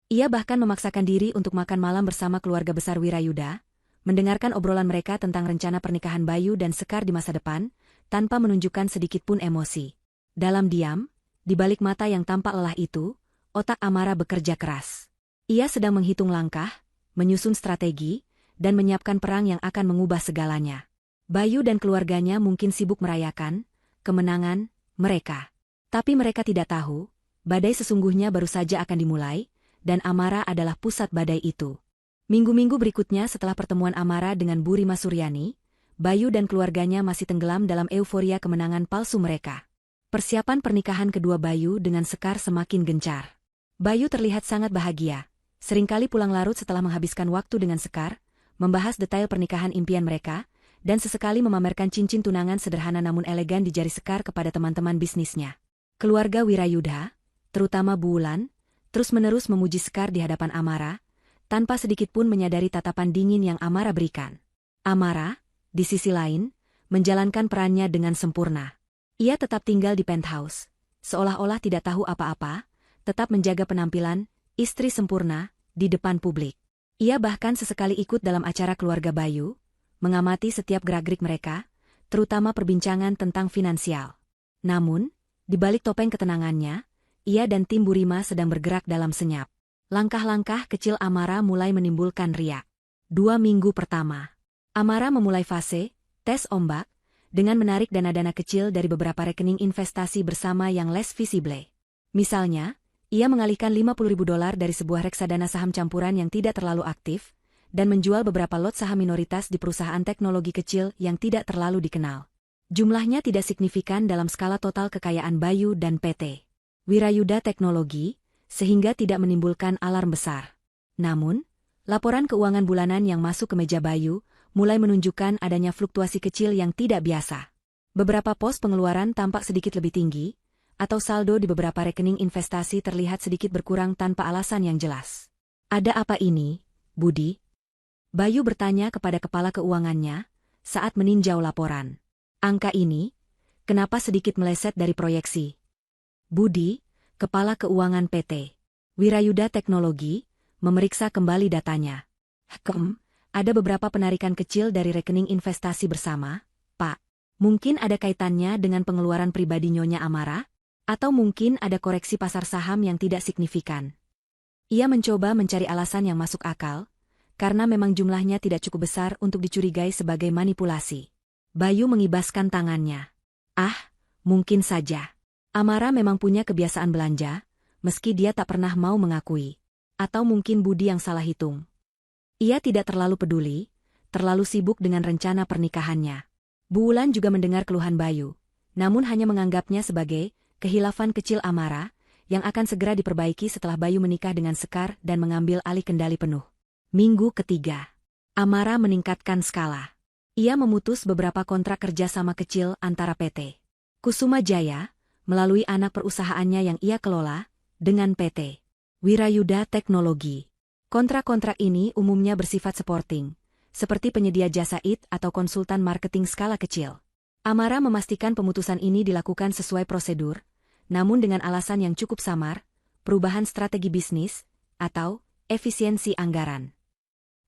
Ia bahkan memaksakan diri untuk makan malam bersama keluarga besar Wirayuda, mendengarkan obrolan mereka tentang rencana pernikahan Bayu dan Sekar di masa depan, tanpa menunjukkan sedikitpun emosi. Dalam diam, di balik mata yang tampak lelah itu, otak Amara bekerja keras. Ia sedang menghitung langkah, menyusun strategi, dan menyiapkan perang yang akan mengubah segalanya. Bayu dan keluarganya mungkin sibuk merayakan kemenangan mereka. Tapi mereka tidak tahu, badai sesungguhnya baru saja akan dimulai, dan Amara adalah pusat badai itu. Minggu-minggu berikutnya setelah pertemuan Amara dengan Bu Rima Suryani, Bayu dan keluarganya masih tenggelam dalam euforia kemenangan palsu mereka. Persiapan pernikahan kedua Bayu dengan Sekar semakin gencar. Bayu terlihat sangat bahagia. Seringkali pulang larut setelah menghabiskan waktu dengan Sekar, membahas detail pernikahan impian mereka, dan sesekali memamerkan cincin tunangan sederhana namun elegan di jari Sekar kepada teman-teman bisnisnya. Keluarga Wirayudha, terutama Bu Wulan, terus-menerus memuji Sekar di hadapan Amara, tanpa sedikit pun menyadari tatapan dingin yang Amara berikan. Amara, di sisi lain, menjalankan perannya dengan sempurna. Ia tetap tinggal di penthouse, seolah-olah tidak tahu apa-apa, tetap menjaga penampilan, istri sempurna, di depan publik. Ia bahkan sesekali ikut dalam acara keluarga Bayu, mengamati setiap gerak-gerik mereka, terutama perbincangan tentang finansial. Namun, di balik topeng ketenangannya, ia dan tim Burima sedang bergerak dalam senyap. Langkah-langkah kecil Amara mulai menimbulkan riak. 2 minggu pertama, Amara memulai fase tes ombak, dengan menarik dana-dana kecil dari beberapa rekening investasi bersama yang less visible. Misalnya, ia mengalihkan $50.000 dari sebuah reksadana saham campuran yang tidak terlalu aktif, dan menjual beberapa lot saham minoritas di perusahaan teknologi kecil yang tidak terlalu dikenal. Jumlahnya tidak signifikan dalam skala total kekayaan Bayu dan PT Wirayudha Teknologi, sehingga tidak menimbulkan alarm besar. Namun, laporan keuangan bulanan yang masuk ke meja Bayu mulai menunjukkan adanya fluktuasi kecil yang tidak biasa. Beberapa pos pengeluaran tampak sedikit lebih tinggi, atau saldo di beberapa rekening investasi terlihat sedikit berkurang tanpa alasan yang jelas. Ada apa ini, Budi? Bayu bertanya kepada kepala keuangannya saat meninjau laporan. Angka ini, kenapa sedikit meleset dari proyeksi? Budi, kepala keuangan PT Wirayudha Teknologi, memeriksa kembali datanya. Ada beberapa penarikan kecil dari rekening investasi bersama, Pak. Mungkin ada kaitannya dengan pengeluaran pribadi Nyonya Amara? Atau mungkin ada koreksi pasar saham yang tidak signifikan? Ia mencoba mencari alasan yang masuk akal, karena memang jumlahnya tidak cukup besar untuk dicurigai sebagai manipulasi. Bayu mengibaskan tangannya. Mungkin saja. Amara memang punya kebiasaan belanja, meski dia tak pernah mau mengakui. Atau mungkin Budi yang salah hitung. Ia tidak terlalu peduli, terlalu sibuk dengan rencana pernikahannya. Bu Wulan juga mendengar keluhan Bayu, namun hanya menganggapnya sebagai kehilafan kecil Amara, yang akan segera diperbaiki setelah Bayu menikah dengan Sekar dan mengambil alih kendali penuh. Minggu ketiga, Amara meningkatkan skala. Ia memutus beberapa kontrak kerjasama kecil antara PT Kusuma Jaya, melalui anak perusahaannya yang ia kelola, dengan PT Wirayudha Teknologi. Kontrak-kontrak ini umumnya bersifat supporting, seperti penyedia jasa IT atau konsultan marketing skala kecil. Amara memastikan pemutusan ini dilakukan sesuai prosedur, namun dengan alasan yang cukup samar, perubahan strategi bisnis, atau efisiensi anggaran.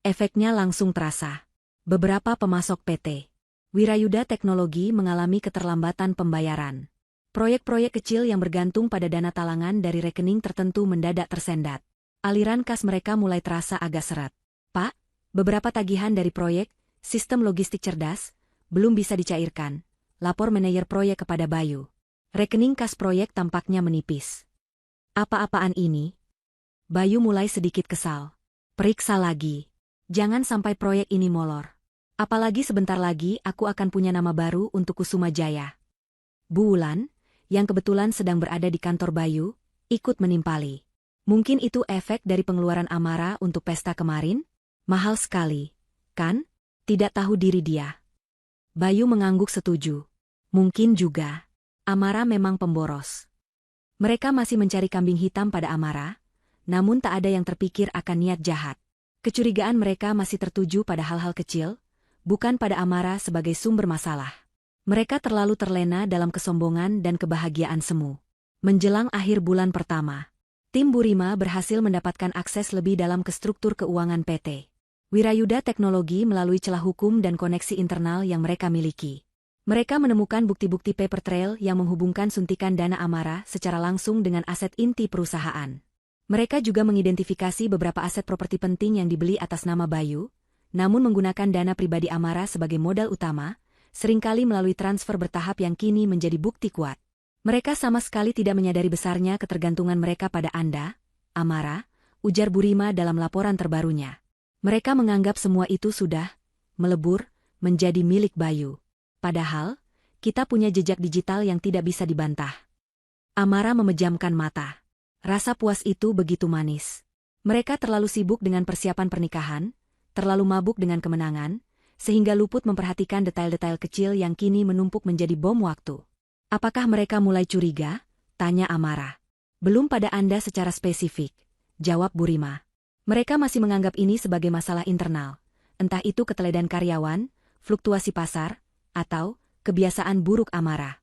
Efeknya langsung terasa. Beberapa pemasok PT Wirayudha Teknologi mengalami keterlambatan pembayaran. Proyek-proyek kecil yang bergantung pada dana talangan dari rekening tertentu mendadak tersendat. Aliran kas mereka mulai terasa agak seret. Pak, beberapa tagihan dari proyek, sistem logistik cerdas, belum bisa dicairkan, lapor manajer proyek kepada Bayu. Rekening kas proyek tampaknya menipis. Apa-apaan ini? Bayu mulai sedikit kesal. Periksa lagi. Jangan sampai proyek ini molor. Apalagi sebentar lagi aku akan punya nama baru untuk Kusuma Jaya. Bu Wulan, yang kebetulan sedang berada di kantor Bayu, ikut menimpali. Mungkin itu efek dari pengeluaran Amara untuk pesta kemarin? Mahal sekali, kan? Tidak tahu diri dia. Bayu mengangguk setuju. Mungkin juga. Amara memang pemboros. Mereka masih mencari kambing hitam pada Amara, namun tak ada yang terpikir akan niat jahat. Kecurigaan mereka masih tertuju pada hal-hal kecil, bukan pada Amara sebagai sumber masalah. Mereka terlalu terlena dalam kesombongan dan kebahagiaan semu. Menjelang akhir bulan pertama, tim Burima berhasil mendapatkan akses lebih dalam ke struktur keuangan PT Wirayudha Teknologi melalui celah hukum dan koneksi internal yang mereka miliki. Mereka menemukan bukti-bukti paper trail yang menghubungkan suntikan dana Amara secara langsung dengan aset inti perusahaan. Mereka juga mengidentifikasi beberapa aset properti penting yang dibeli atas nama Bayu, namun menggunakan dana pribadi Amara sebagai modal utama, seringkali melalui transfer bertahap yang kini menjadi bukti kuat. Mereka sama sekali tidak menyadari besarnya ketergantungan mereka pada Anda, Amara, ujar Burima dalam laporan terbarunya. Mereka menganggap semua itu sudah melebur menjadi milik Bayu. Padahal, kita punya jejak digital yang tidak bisa dibantah. Amara memejamkan mata. Rasa puas itu begitu manis. Mereka terlalu sibuk dengan persiapan pernikahan, terlalu mabuk dengan kemenangan, sehingga luput memperhatikan detail-detail kecil yang kini menumpuk menjadi bom waktu. Apakah mereka mulai curiga? Tanya Amara. Belum pada Anda secara spesifik, jawab Burima. Mereka masih menganggap ini sebagai masalah internal, entah itu keteledan karyawan, fluktuasi pasar, atau kebiasaan buruk Amara.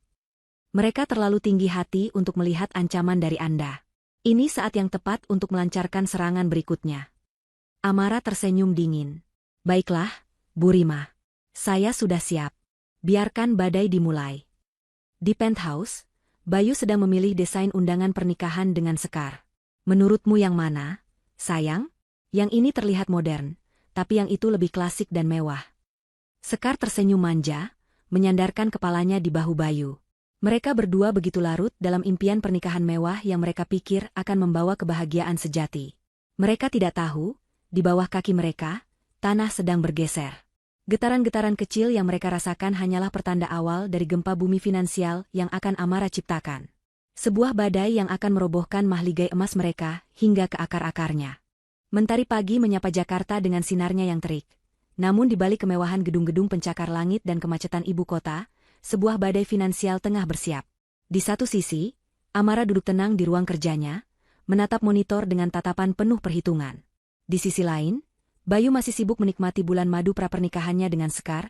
Mereka terlalu tinggi hati untuk melihat ancaman dari Anda. Ini saat yang tepat untuk melancarkan serangan berikutnya. Amara tersenyum dingin. Baiklah, Burima. Saya sudah siap. Biarkan badai dimulai. Di penthouse, Bayu sedang memilih desain undangan pernikahan dengan Sekar. Menurutmu yang mana, sayang? Yang ini terlihat modern, tapi yang itu lebih klasik dan mewah. Sekar tersenyum manja, menyandarkan kepalanya di bahu Bayu. Mereka berdua begitu larut dalam impian pernikahan mewah yang mereka pikir akan membawa kebahagiaan sejati. Mereka tidak tahu, di bawah kaki mereka, tanah sedang bergeser. Getaran-getaran kecil yang mereka rasakan hanyalah pertanda awal dari gempa bumi finansial yang akan Amara ciptakan. Sebuah badai yang akan merobohkan mahligai emas mereka hingga ke akar-akarnya. Mentari pagi menyapa Jakarta dengan sinarnya yang terik. Namun di balik kemewahan gedung-gedung pencakar langit dan kemacetan ibu kota, sebuah badai finansial tengah bersiap. Di satu sisi, Amara duduk tenang di ruang kerjanya, menatap monitor dengan tatapan penuh perhitungan. Di sisi lain, Bayu masih sibuk menikmati bulan madu prapernikahannya dengan Sekar,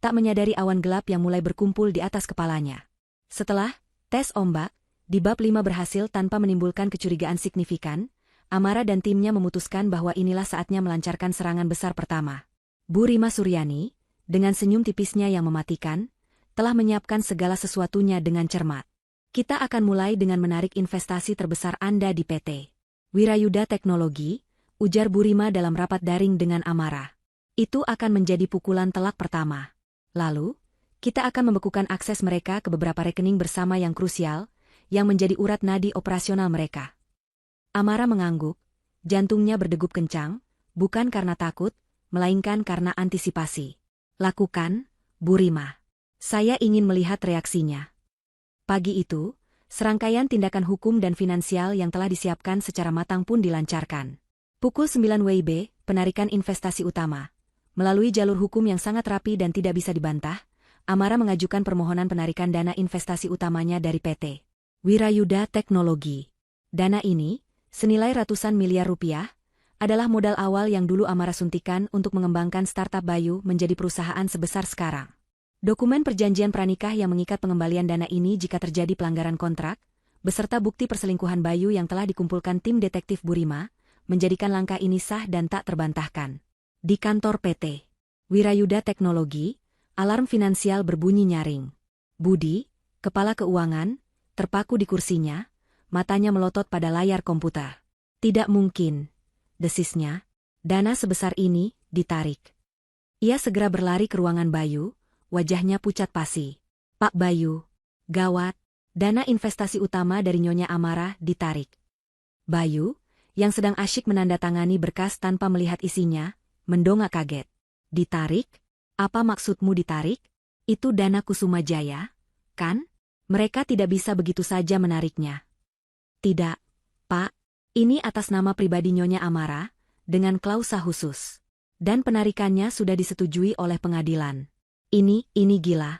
tak menyadari awan gelap yang mulai berkumpul di atas kepalanya. Setelah tes ombak, di bab 5 berhasil tanpa menimbulkan kecurigaan signifikan, Amara dan timnya memutuskan bahwa inilah saatnya melancarkan serangan besar pertama. Burima Suryani, dengan senyum tipisnya yang mematikan, telah menyiapkan segala sesuatunya dengan cermat. Kita akan mulai dengan menarik investasi terbesar Anda di PT Wirayuda Teknologi, ujar Burima dalam rapat daring dengan Amara. Itu akan menjadi pukulan telak pertama. Lalu, kita akan membekukan akses mereka ke beberapa rekening bersama yang krusial, yang menjadi urat nadi operasional mereka. Amara mengangguk, jantungnya berdegup kencang, bukan karena takut, melainkan karena antisipasi. Lakukan, Burima. Saya ingin melihat reaksinya. Pagi itu, serangkaian tindakan hukum dan finansial yang telah disiapkan secara matang pun dilancarkan. Pukul 9 WIB, penarikan investasi utama. Melalui jalur hukum yang sangat rapi dan tidak bisa dibantah, Amara mengajukan permohonan penarikan dana investasi utamanya dari PT Wirayuda Teknologi. Dana ini, senilai ratusan miliar rupiah, adalah modal awal yang dulu Amara suntikan untuk mengembangkan startup Bayu menjadi perusahaan sebesar sekarang. Dokumen perjanjian pranikah yang mengikat pengembalian dana ini jika terjadi pelanggaran kontrak, beserta bukti perselingkuhan Bayu yang telah dikumpulkan tim detektif Burima, menjadikan langkah ini sah dan tak terbantahkan. Di kantor PT Wirayuda Teknologi, alarm finansial berbunyi nyaring. Budi, kepala keuangan, terpaku di kursinya, matanya melotot pada layar komputer. Tidak mungkin, desisnya, dana sebesar ini ditarik. Ia segera berlari ke ruangan Bayu, wajahnya pucat pasi. Pak Bayu, gawat, dana investasi utama dari Nyonya Amara ditarik. Bayu, yang sedang asyik menandatangani berkas tanpa melihat isinya, mendongak kaget. Ditarik? Apa maksudmu ditarik? Itu dana Kusuma Jaya, kan? Mereka tidak bisa begitu saja menariknya. Tidak, Pak. Ini atas nama pribadi Nyonya Amara, dengan klausa khusus. Dan penarikannya sudah disetujui oleh pengadilan. Ini gila.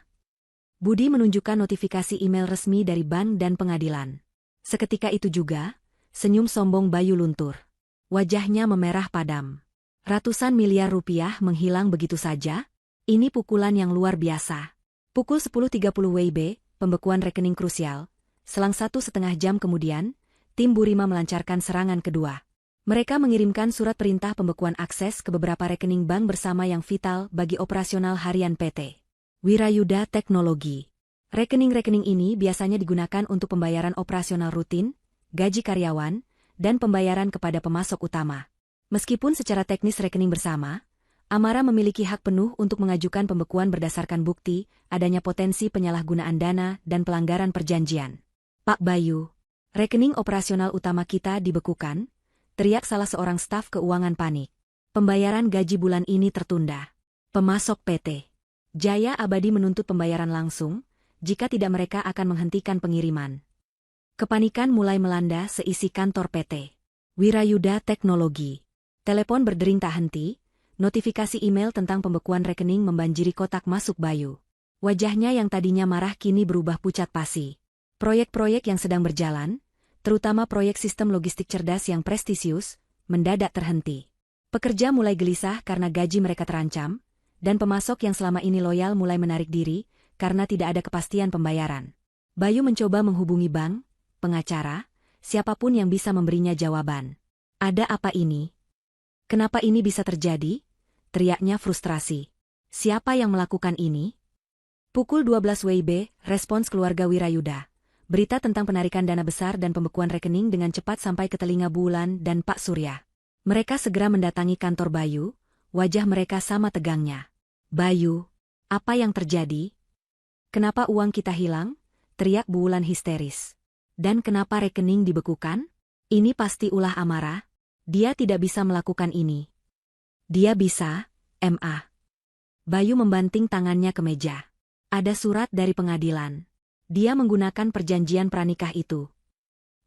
Budi menunjukkan notifikasi email resmi dari bank dan pengadilan. Seketika itu juga, senyum sombong Bayu luntur. Wajahnya memerah padam. Ratusan miliar rupiah menghilang begitu saja? Ini pukulan yang luar biasa. Pukul 10.30 WIB, pembekuan rekening krusial. Selang 1,5 jam kemudian, tim Burima melancarkan serangan kedua. Mereka mengirimkan surat perintah pembekuan akses ke beberapa rekening bank bersama yang vital bagi operasional harian PT Wirayuda Teknologi. Rekening-rekening ini biasanya digunakan untuk pembayaran operasional rutin, gaji karyawan, dan pembayaran kepada pemasok utama. Meskipun secara teknis rekening bersama, Amara memiliki hak penuh untuk mengajukan pembekuan berdasarkan bukti adanya potensi penyalahgunaan dana dan pelanggaran perjanjian. Pak Bayu, rekening operasional utama kita dibekukan, teriak salah seorang staf keuangan panik. Pembayaran gaji bulan ini tertunda. Pemasok PT Jaya Abadi menuntut pembayaran langsung, jika tidak mereka akan menghentikan pengiriman. Kepanikan mulai melanda seisi kantor PT Wirayuda Teknologi. Telepon berdering tak henti, notifikasi email tentang pembekuan rekening membanjiri kotak masuk Bayu. Wajahnya yang tadinya marah kini berubah pucat pasi. Proyek-proyek yang sedang berjalan, terutama proyek sistem logistik cerdas yang prestisius, mendadak terhenti. Pekerja mulai gelisah karena gaji mereka terancam, dan pemasok yang selama ini loyal mulai menarik diri karena tidak ada kepastian pembayaran. Bayu mencoba menghubungi bank, pengacara, siapapun yang bisa memberinya jawaban. Ada apa ini? Kenapa ini bisa terjadi? Teriaknya frustrasi. Siapa yang melakukan ini? Pukul 12 WIB, respons keluarga Wirayuda. Berita tentang penarikan dana besar dan pembekuan rekening dengan cepat sampai ke telinga Bu Wulan dan Pak Surya. Mereka segera mendatangi kantor Bayu, wajah mereka sama tegangnya. Bayu, apa yang terjadi? Kenapa uang kita hilang? Teriak Bu Wulan histeris. Dan kenapa rekening dibekukan? Ini pasti ulah Amara. Dia tidak bisa melakukan ini. Dia bisa, MA. Bayu membanting tangannya ke meja. Ada surat dari pengadilan. Dia menggunakan perjanjian pranikah itu.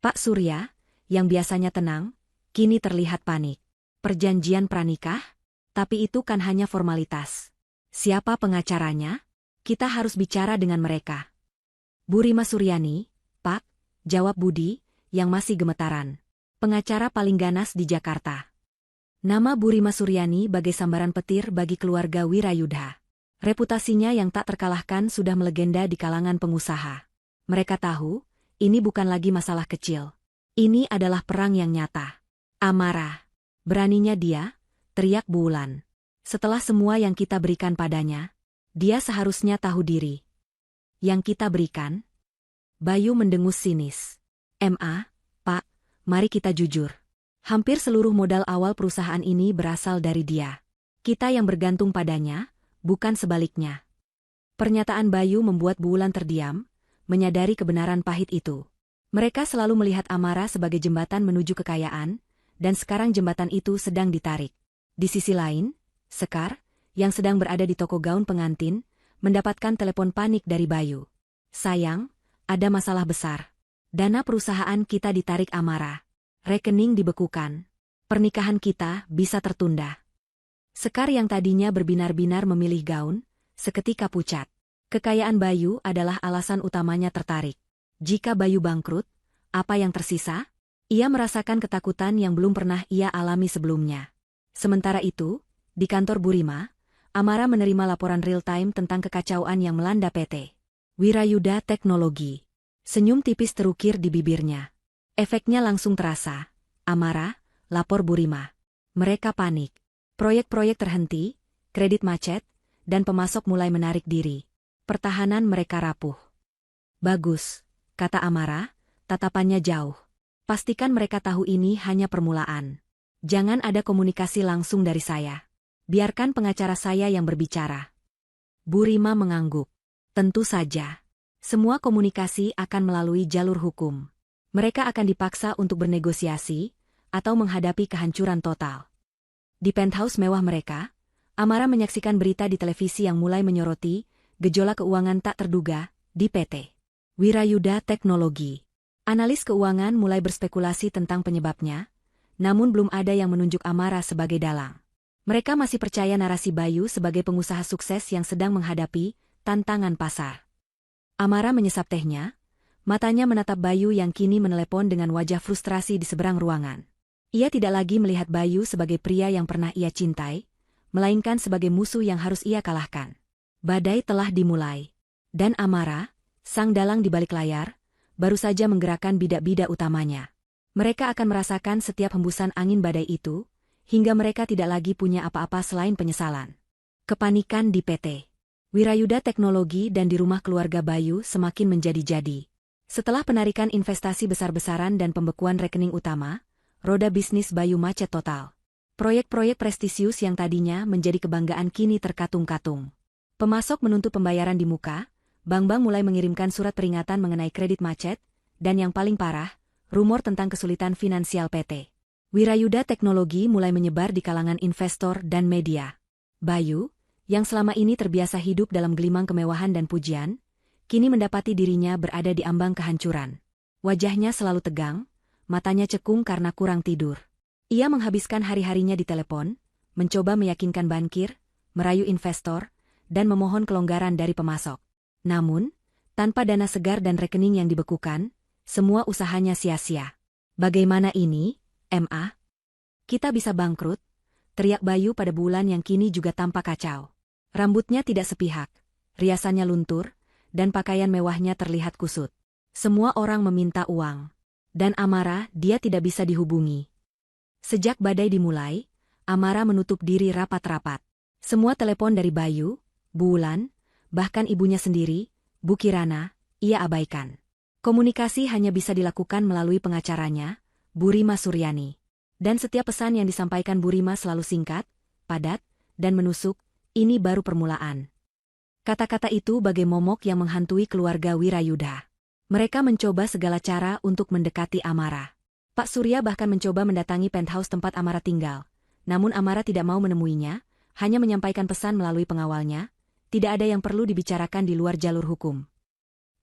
Pak Surya, yang biasanya tenang, kini terlihat panik. Perjanjian pranikah? Tapi itu kan hanya formalitas. Siapa pengacaranya? Kita harus bicara dengan mereka. Bu Rima Suryani, Pak, jawab Budi, yang masih gemetaran. Pengacara paling ganas di Jakarta. Nama Bu Rima Suryani bagai sambaran petir bagi keluarga Wirayudha. Reputasinya yang tak terkalahkan sudah melegenda di kalangan pengusaha. Mereka tahu, ini bukan lagi masalah kecil. Ini adalah perang yang nyata. Amara. Beraninya dia, teriak Bu Wulan. Setelah semua yang kita berikan padanya, dia seharusnya tahu diri. Yang kita berikan? Bayu mendengus sinis. MA, Pak, mari kita jujur. Hampir seluruh modal awal perusahaan ini berasal dari dia. Kita yang bergantung padanya, bukan sebaliknya. Pernyataan Bayu membuat Bu Wulan terdiam, menyadari kebenaran pahit itu. Mereka selalu melihat Amara sebagai jembatan menuju kekayaan, dan sekarang jembatan itu sedang ditarik. Di sisi lain, Sekar, yang sedang berada di toko gaun pengantin, mendapatkan telepon panik dari Bayu. Sayang, ada masalah besar. Dana perusahaan kita ditarik Amara. Rekening dibekukan. Pernikahan kita bisa tertunda. Sekar yang tadinya berbinar-binar memilih gaun, seketika pucat. Kekayaan Bayu adalah alasan utamanya tertarik. Jika Bayu bangkrut, apa yang tersisa? Ia merasakan ketakutan yang belum pernah ia alami sebelumnya. Sementara itu, di kantor Bu Rima, Amara menerima laporan real-time tentang kekacauan yang melanda PT Wirayuda Teknologi. Senyum tipis terukir di bibirnya. Efeknya langsung terasa. Amara, lapor Bu Rima. Mereka panik. Proyek-proyek terhenti, kredit macet, dan pemasok mulai menarik diri. Pertahanan mereka rapuh. Bagus, kata Amara, tatapannya jauh. Pastikan mereka tahu ini hanya permulaan. Jangan ada komunikasi langsung dari saya. Biarkan pengacara saya yang berbicara. Bu Rima mengangguk. Tentu saja. Semua komunikasi akan melalui jalur hukum. Mereka akan dipaksa untuk bernegosiasi, atau menghadapi kehancuran total. Di penthouse mewah mereka, Amara menyaksikan berita di televisi yang mulai menyoroti gejolak keuangan tak terduga di PT Wirayuda Teknologi. Analis keuangan mulai berspekulasi tentang penyebabnya, namun belum ada yang menunjuk Amara sebagai dalang. Mereka masih percaya narasi Bayu sebagai pengusaha sukses yang sedang menghadapi tantangan pasar. Amara menyesap tehnya, matanya menatap Bayu yang kini menelepon dengan wajah frustrasi di seberang ruangan. Ia tidak lagi melihat Bayu sebagai pria yang pernah ia cintai, melainkan sebagai musuh yang harus ia kalahkan. Badai telah dimulai. Dan Amara, sang dalang di balik layar, baru saja menggerakkan bidak-bidak utamanya. Mereka akan merasakan setiap hembusan angin badai itu, hingga mereka tidak lagi punya apa-apa selain penyesalan. Kepanikan di PT Wirayuda Teknologi dan di rumah keluarga Bayu semakin menjadi-jadi. Setelah penarikan investasi besar-besaran dan pembekuan rekening utama, roda bisnis Bayu macet total. Proyek-proyek prestisius yang tadinya menjadi kebanggaan kini terkatung-katung. Pemasok menuntut pembayaran di muka, bank-bank mulai mengirimkan surat peringatan mengenai kredit macet, dan yang paling parah, rumor tentang kesulitan finansial PT Wirayuda Teknologi mulai menyebar di kalangan investor dan media. Bayu, yang selama ini terbiasa hidup dalam gelimang kemewahan dan pujian, kini mendapati dirinya berada di ambang kehancuran. Wajahnya selalu tegang, matanya cekung karena kurang tidur. Ia menghabiskan hari-harinya di telepon, mencoba meyakinkan bankir, merayu investor, dan memohon kelonggaran dari pemasok. Namun, tanpa dana segar dan rekening yang dibekukan, semua usahanya sia-sia. Bagaimana ini, MA? Kita bisa bangkrut, teriak Bayu pada bulan yang kini juga tampak kacau. Rambutnya tidak sepihak, riasannya luntur, dan pakaian mewahnya terlihat kusut. Semua orang meminta uang. Dan Amara, dia tidak bisa dihubungi. Sejak badai dimulai, Amara menutup diri rapat-rapat. Semua telepon dari Bayu, Bulan, bahkan ibunya sendiri, Bu Kirana, ia abaikan. Komunikasi hanya bisa dilakukan melalui pengacaranya, Bu Rima Suryani. Dan setiap pesan yang disampaikan Bu Rima selalu singkat, padat, dan menusuk, ini baru permulaan. Kata-kata itu bagai momok yang menghantui keluarga Wirayudha. Mereka mencoba segala cara untuk mendekati Amara. Pak Surya bahkan mencoba mendatangi penthouse tempat Amara tinggal. Namun Amara tidak mau menemuinya, hanya menyampaikan pesan melalui pengawalnya, tidak ada yang perlu dibicarakan di luar jalur hukum.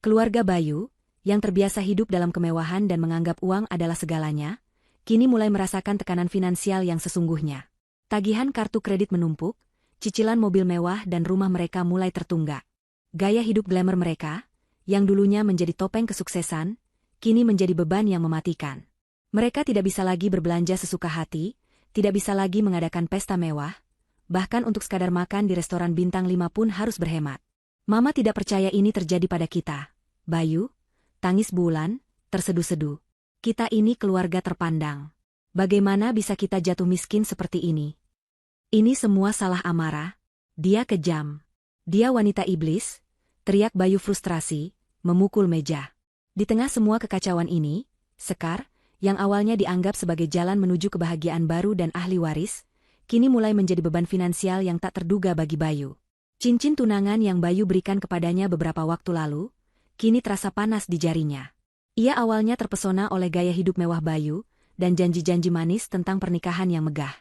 Keluarga Bayu, yang terbiasa hidup dalam kemewahan dan menganggap uang adalah segalanya, kini mulai merasakan tekanan finansial yang sesungguhnya. Tagihan kartu kredit menumpuk, cicilan mobil mewah dan rumah mereka mulai tertunggak. Gaya hidup glamour mereka, yang dulunya menjadi topeng kesuksesan, kini menjadi beban yang mematikan. Mereka tidak bisa lagi berbelanja sesuka hati, tidak bisa lagi mengadakan pesta mewah, bahkan untuk sekadar makan di restoran bintang 5 pun harus berhemat. Mama tidak percaya ini terjadi pada kita. Bayu, tangis Bulan, terseduh-seduh. Kita ini keluarga terpandang. Bagaimana bisa kita jatuh miskin seperti ini? Ini semua salah Amara. Dia kejam. Dia wanita iblis, teriak Bayu frustrasi, memukul meja. Di tengah semua kekacauan ini, Sekar, yang awalnya dianggap sebagai jalan menuju kebahagiaan baru dan ahli waris, kini mulai menjadi beban finansial yang tak terduga bagi Bayu. Cincin tunangan yang Bayu berikan kepadanya beberapa waktu lalu, kini terasa panas di jarinya. Ia awalnya terpesona oleh gaya hidup mewah Bayu, dan janji-janji manis tentang pernikahan yang megah.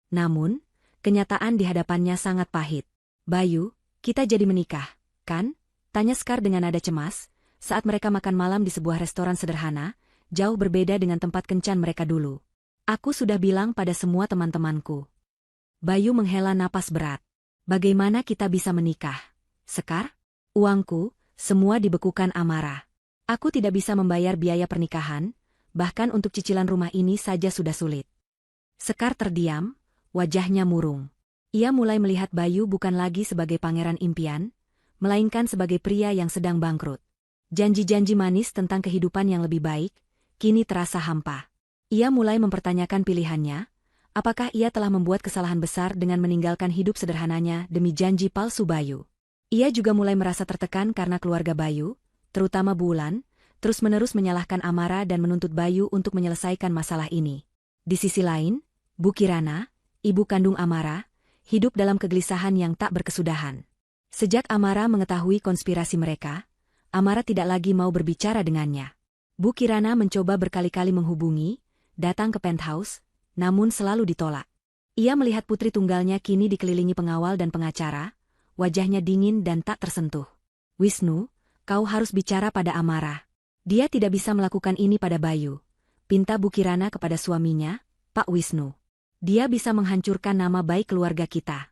Namun, kenyataan di hadapannya sangat pahit. Bayu, kita jadi menikah, kan? Tanya Sekar dengan nada cemas, saat mereka makan malam di sebuah restoran sederhana, jauh berbeda dengan tempat kencan mereka dulu. Aku sudah bilang pada semua teman-temanku. Bayu menghela napas berat. Bagaimana kita bisa menikah? Sekar? Uangku, semua dibekukan Amara. Aku tidak bisa membayar biaya pernikahan, bahkan untuk cicilan rumah ini saja sudah sulit. Sekar terdiam, wajahnya murung. Ia mulai melihat Bayu bukan lagi sebagai pangeran impian, melainkan sebagai pria yang sedang bangkrut. Janji-janji manis tentang kehidupan yang lebih baik, kini terasa hampa. Ia mulai mempertanyakan pilihannya, apakah ia telah membuat kesalahan besar dengan meninggalkan hidup sederhananya demi janji palsu Bayu. Ia juga mulai merasa tertekan karena keluarga Bayu, terutama Bulan, terus-menerus menyalahkan Amara dan menuntut Bayu untuk menyelesaikan masalah ini. Di sisi lain, Bu Kirana, ibu kandung Amara, hidup dalam kegelisahan yang tak berkesudahan. Sejak Amara mengetahui konspirasi mereka, Amara tidak lagi mau berbicara dengannya. Bu Kirana mencoba berkali-kali menghubungi, datang ke penthouse, namun selalu ditolak. Ia melihat putri tunggalnya kini dikelilingi pengawal dan pengacara, wajahnya dingin dan tak tersentuh. Wisnu, kau harus bicara pada Amara. Dia tidak bisa melakukan ini pada Bayu. Pinta Bu Kirana kepada suaminya, Pak Wisnu. Dia bisa menghancurkan nama baik keluarga kita.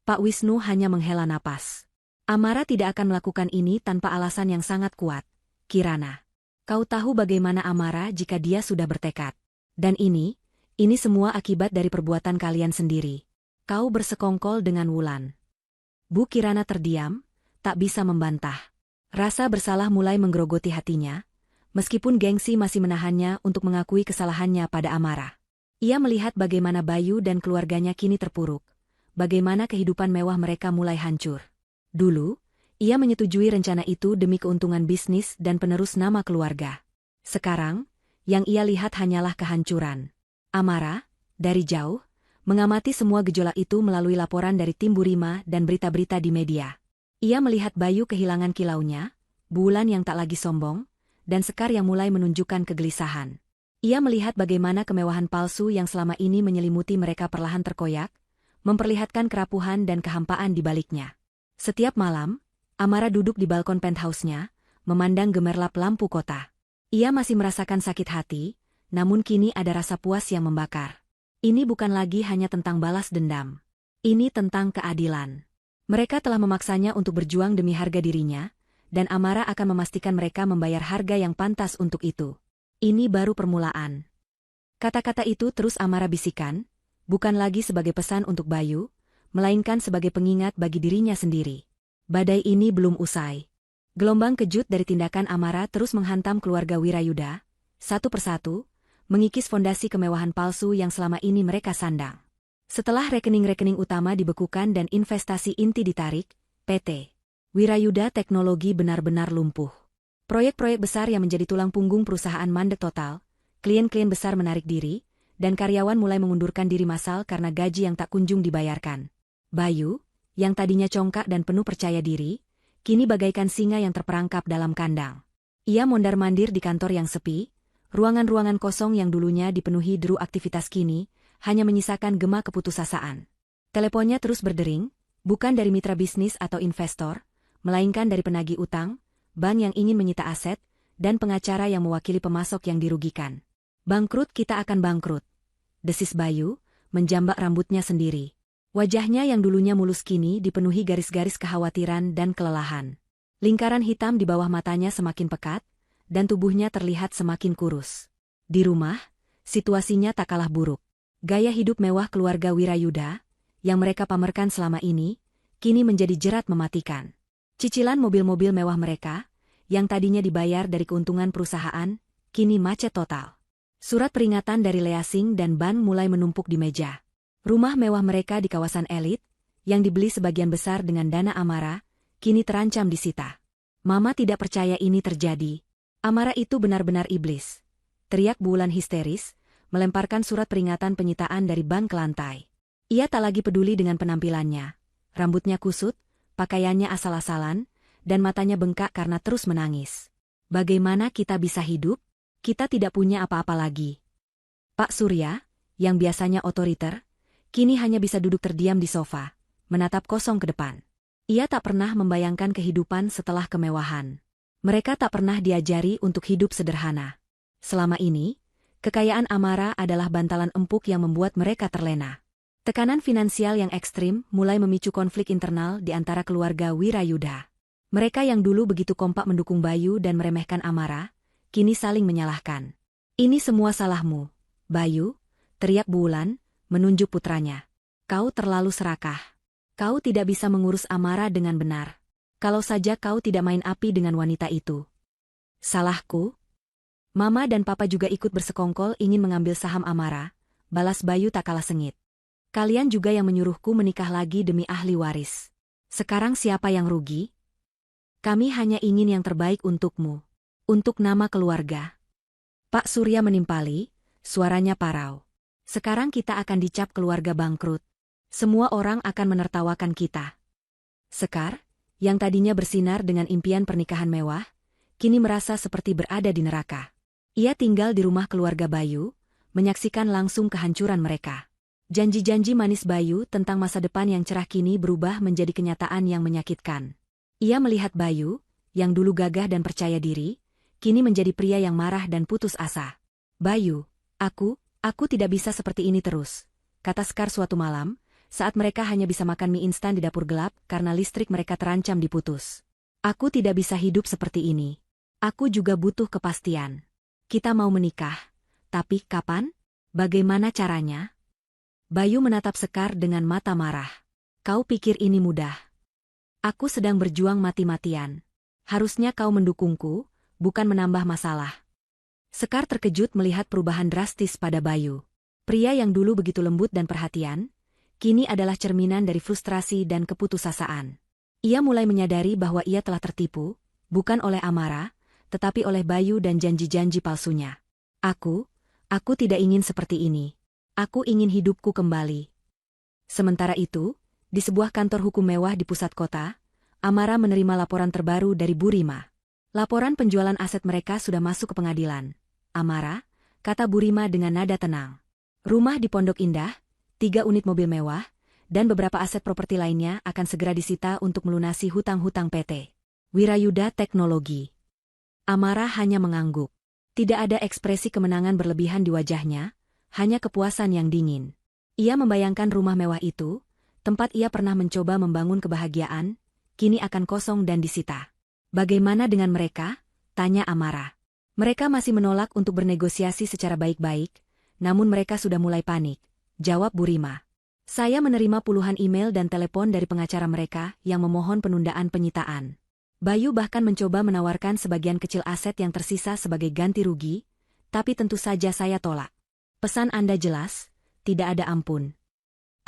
Pak Wisnu hanya menghela napas. Amara tidak akan melakukan ini tanpa alasan yang sangat kuat. Kirana, kau tahu bagaimana Amara jika dia sudah bertekad. Dan ini semua akibat dari perbuatan kalian sendiri. Kau bersekongkol dengan Wulan. Bu Kirana terdiam, tak bisa membantah. Rasa bersalah mulai menggerogoti hatinya, meskipun gengsi masih menahannya untuk mengakui kesalahannya pada Amara. Ia melihat bagaimana Bayu dan keluarganya kini terpuruk, bagaimana kehidupan mewah mereka mulai hancur. Dulu, ia menyetujui rencana itu demi keuntungan bisnis dan penerus nama keluarga. Sekarang, yang ia lihat hanyalah kehancuran. Amara, dari jauh, mengamati semua gejolak itu melalui laporan dari tim Bu Rima dan berita-berita di media. Ia melihat Bayu kehilangan kilaunya, Bulan yang tak lagi sombong, dan Sekar yang mulai menunjukkan kegelisahan. Ia melihat bagaimana kemewahan palsu yang selama ini menyelimuti mereka perlahan terkoyak, memperlihatkan kerapuhan dan kehampaan di baliknya. Setiap malam, Amara duduk di balkon penthouse-nya, memandang gemerlap lampu kota. Ia masih merasakan sakit hati, namun kini ada rasa puas yang membakar. Ini bukan lagi hanya tentang balas dendam. Ini tentang keadilan. Mereka telah memaksanya untuk berjuang demi harga dirinya, dan Amara akan memastikan mereka membayar harga yang pantas untuk itu. Ini baru permulaan. Kata-kata itu terus Amara bisikan, bukan lagi sebagai pesan untuk Bayu, melainkan sebagai pengingat bagi dirinya sendiri. Badai ini belum usai. Gelombang kejut dari tindakan Amara terus menghantam keluarga Wirayuda, satu persatu, mengikis fondasi kemewahan palsu yang selama ini mereka sandang. Setelah rekening-rekening utama dibekukan dan investasi inti ditarik, PT Wirayuda Teknologi benar-benar lumpuh. Proyek-proyek besar yang menjadi tulang punggung perusahaan mandek total, klien-klien besar menarik diri, dan karyawan mulai mengundurkan diri massal karena gaji yang tak kunjung dibayarkan. Bayu, yang tadinya congkak dan penuh percaya diri, kini bagaikan singa yang terperangkap dalam kandang. Ia mondar-mandir di kantor yang sepi, ruangan-ruangan kosong yang dulunya dipenuhi deru aktivitas kini, hanya menyisakan gema keputusasaan. Teleponnya terus berdering, bukan dari mitra bisnis atau investor, melainkan dari penagih utang, bank yang ingin menyita aset, dan pengacara yang mewakili pemasok yang dirugikan. Bangkrut, kita akan bangkrut. Desis Bayu, menjambak rambutnya sendiri. Wajahnya yang dulunya mulus kini dipenuhi garis-garis kekhawatiran dan kelelahan. Lingkaran hitam di bawah matanya semakin pekat, dan tubuhnya terlihat semakin kurus. Di rumah, situasinya tak kalah buruk. Gaya hidup mewah keluarga Wirayuda, yang mereka pamerkan selama ini, kini menjadi jerat mematikan. Cicilan mobil-mobil mewah mereka, yang tadinya dibayar dari keuntungan perusahaan, kini macet total. Surat peringatan dari leasing dan ban mulai menumpuk di meja. Rumah mewah mereka di kawasan elit, yang dibeli sebagian besar dengan dana Amara, kini terancam disita. Mama tidak percaya ini terjadi. Amara itu benar-benar iblis. Teriak Bu Wulan histeris, melemparkan surat peringatan penyitaan dari bank ke lantai. Ia tak lagi peduli dengan penampilannya. Rambutnya kusut, pakaiannya asal-asalan, dan matanya bengkak karena terus menangis. Bagaimana kita bisa hidup? Kita tidak punya apa-apa lagi. Pak Surya, yang biasanya otoriter, kini hanya bisa duduk terdiam di sofa, menatap kosong ke depan. Ia tak pernah membayangkan kehidupan setelah kemewahan. Mereka tak pernah diajari untuk hidup sederhana. Selama ini, kekayaan Amara adalah bantalan empuk yang membuat mereka terlena. Tekanan finansial yang ekstrim mulai memicu konflik internal di antara keluarga Wirayuda. Mereka yang dulu begitu kompak mendukung Bayu dan meremehkan Amara, kini saling menyalahkan. Ini semua salahmu, Bayu, teriak Bu Wulan, menunjuk putranya. Kau terlalu serakah. Kau tidak bisa mengurus Amara dengan benar. Kalau saja kau tidak main api dengan wanita itu. Salahku? Mama dan Papa juga ikut bersekongkol ingin mengambil saham Amara, balas Bayu tak kalah sengit. Kalian juga yang menyuruhku menikah lagi demi ahli waris. Sekarang siapa yang rugi? Kami hanya ingin yang terbaik untukmu. Untuk nama keluarga. Pak Surya menimpali, suaranya parau. Sekarang kita akan dicap keluarga bangkrut. Semua orang akan menertawakan kita. Sekar, yang tadinya bersinar dengan impian pernikahan mewah, kini merasa seperti berada di neraka. Ia tinggal di rumah keluarga Bayu, menyaksikan langsung kehancuran mereka. Janji-janji manis Bayu tentang masa depan yang cerah kini berubah menjadi kenyataan yang menyakitkan. Ia melihat Bayu, yang dulu gagah dan percaya diri, kini menjadi pria yang marah dan putus asa. Bayu, Aku tidak bisa seperti ini terus, kata Sekar suatu malam, saat mereka hanya bisa makan mie instan di dapur gelap karena listrik mereka terancam diputus. Aku tidak bisa hidup seperti ini. Aku juga butuh kepastian. Kita mau menikah, tapi kapan? Bagaimana caranya? Bayu menatap Sekar dengan mata marah. Kau pikir ini mudah? Aku sedang berjuang mati-matian. Harusnya kau mendukungku, bukan menambah masalah. Sekar terkejut melihat perubahan drastis pada Bayu. Pria yang dulu begitu lembut dan perhatian, kini adalah cerminan dari frustrasi dan keputusasaan. Ia mulai menyadari bahwa ia telah tertipu, bukan oleh Amara, tetapi oleh Bayu dan janji-janji palsunya. Aku tidak ingin seperti ini. Aku ingin hidupku kembali. Sementara itu, di sebuah kantor hukum mewah di pusat kota, Amara menerima laporan terbaru dari Bu Rima. Laporan penjualan aset mereka sudah masuk ke pengadilan. Amara, kata Bu Rima dengan nada tenang. Rumah di Pondok Indah, 3 unit mobil mewah, dan beberapa aset properti lainnya akan segera disita untuk melunasi hutang-hutang PT Wirayuda Teknologi. Amara hanya mengangguk. Tidak ada ekspresi kemenangan berlebihan di wajahnya, hanya kepuasan yang dingin. Ia membayangkan rumah mewah itu, tempat ia pernah mencoba membangun kebahagiaan, kini akan kosong dan disita. Bagaimana dengan mereka? Tanya Amara. Mereka masih menolak untuk bernegosiasi secara baik-baik, namun mereka sudah mulai panik, jawab Bu Rima. Saya menerima puluhan email dan telepon dari pengacara mereka yang memohon penundaan penyitaan. Bayu bahkan mencoba menawarkan sebagian kecil aset yang tersisa sebagai ganti rugi, tapi tentu saja saya tolak. Pesan Anda jelas, tidak ada ampun.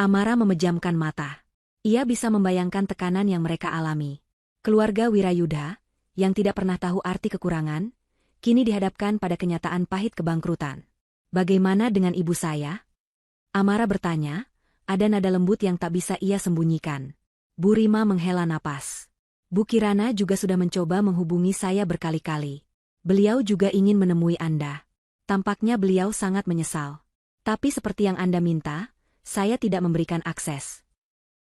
Amara memejamkan mata. Ia bisa membayangkan tekanan yang mereka alami. Keluarga Wirayudha, yang tidak pernah tahu arti kekurangan, kini dihadapkan pada kenyataan pahit kebangkrutan. Bagaimana dengan ibu saya? Amara bertanya, ada nada lembut yang tak bisa ia sembunyikan. Bu Rima menghela napas. Bu Kirana juga sudah mencoba menghubungi saya berkali-kali. Beliau juga ingin menemui Anda. Tampaknya beliau sangat menyesal. Tapi seperti yang Anda minta, saya tidak memberikan akses.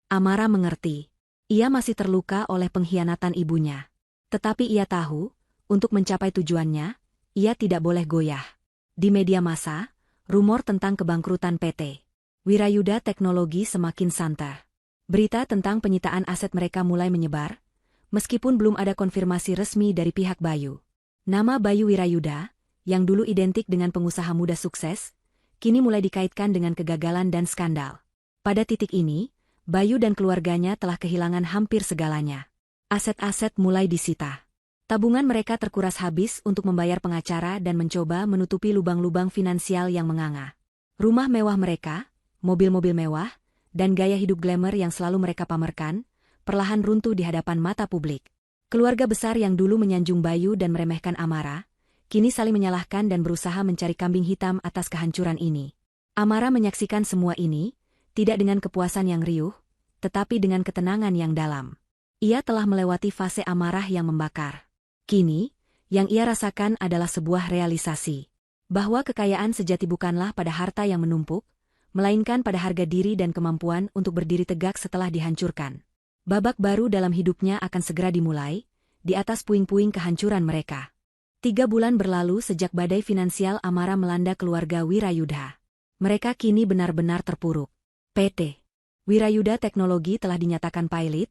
Amara mengerti. Ia masih terluka oleh pengkhianatan ibunya. Tetapi ia tahu, untuk mencapai tujuannya, ia tidak boleh goyah. Di media massa, rumor tentang kebangkrutan PT Wirayudha Teknologi semakin santer. Berita tentang penyitaan aset mereka mulai menyebar, meskipun belum ada konfirmasi resmi dari pihak Bayu. Nama Bayu Wirayudha, yang dulu identik dengan pengusaha muda sukses, kini mulai dikaitkan dengan kegagalan dan skandal. Pada titik ini, Bayu dan keluarganya telah kehilangan hampir segalanya. Aset-aset mulai disita. Tabungan mereka terkuras habis untuk membayar pengacara dan mencoba menutupi lubang-lubang finansial yang menganga. Rumah mewah mereka, mobil-mobil mewah, dan gaya hidup glamour yang selalu mereka pamerkan, perlahan runtuh di hadapan mata publik. Keluarga besar yang dulu menyanjung Bayu dan meremehkan Amara, kini saling menyalahkan dan berusaha mencari kambing hitam atas kehancuran ini. Amara menyaksikan semua ini, tidak dengan kepuasan yang riuh, tetapi dengan ketenangan yang dalam. Ia telah melewati fase amarah yang membakar. Kini, yang ia rasakan adalah sebuah realisasi. Bahwa kekayaan sejati bukanlah pada harta yang menumpuk, melainkan pada harga diri dan kemampuan untuk berdiri tegak setelah dihancurkan. Babak baru dalam hidupnya akan segera dimulai, di atas puing-puing kehancuran mereka. 3 bulan berlalu sejak badai finansial Amara melanda keluarga Wirayudha. Mereka kini benar-benar terpuruk. PT Wirayudha Teknologi telah dinyatakan pailit,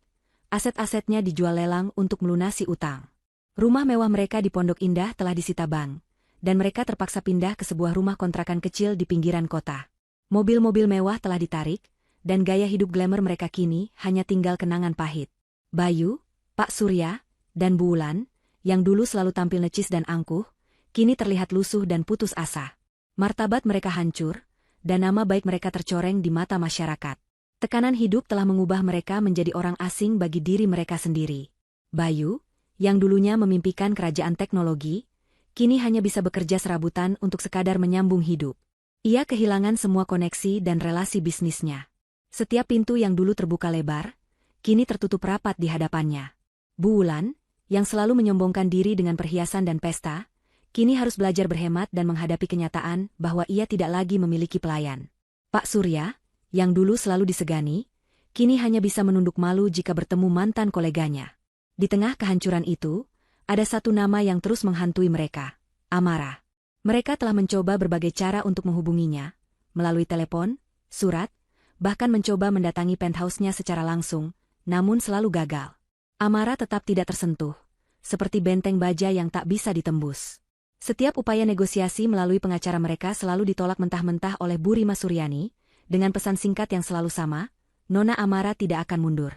aset-asetnya dijual lelang untuk melunasi utang. Rumah mewah mereka di Pondok Indah telah disita bank, dan mereka terpaksa pindah ke sebuah rumah kontrakan kecil di pinggiran kota. Mobil-mobil mewah telah ditarik, dan gaya hidup glamour mereka kini hanya tinggal kenangan pahit. Bayu, Pak Surya, dan Bu Wulan, yang dulu selalu tampil necis dan angkuh, kini terlihat lusuh dan putus asa. Martabat mereka hancur, dan nama baik mereka tercoreng di mata masyarakat. Tekanan hidup telah mengubah mereka menjadi orang asing bagi diri mereka sendiri. Bayu, yang dulunya memimpikan kerajaan teknologi, kini hanya bisa bekerja serabutan untuk sekadar menyambung hidup. Ia kehilangan semua koneksi dan relasi bisnisnya. Setiap pintu yang dulu terbuka lebar, kini tertutup rapat di hadapannya. Bu Wulan, yang selalu menyombongkan diri dengan perhiasan dan pesta, kini harus belajar berhemat dan menghadapi kenyataan bahwa ia tidak lagi memiliki pelayan. Pak Surya, yang dulu selalu disegani, kini hanya bisa menunduk malu jika bertemu mantan koleganya. Di tengah kehancuran itu, ada satu nama yang terus menghantui mereka, Amara. Mereka telah mencoba berbagai cara untuk menghubunginya, melalui telepon, surat, bahkan mencoba mendatangi penthouse-nya secara langsung, namun selalu gagal. Amara tetap tidak tersentuh, seperti benteng baja yang tak bisa ditembus. Setiap upaya negosiasi melalui pengacara mereka selalu ditolak mentah-mentah oleh Bu Rima Suryani, dengan pesan singkat yang selalu sama, Nona Amara tidak akan mundur.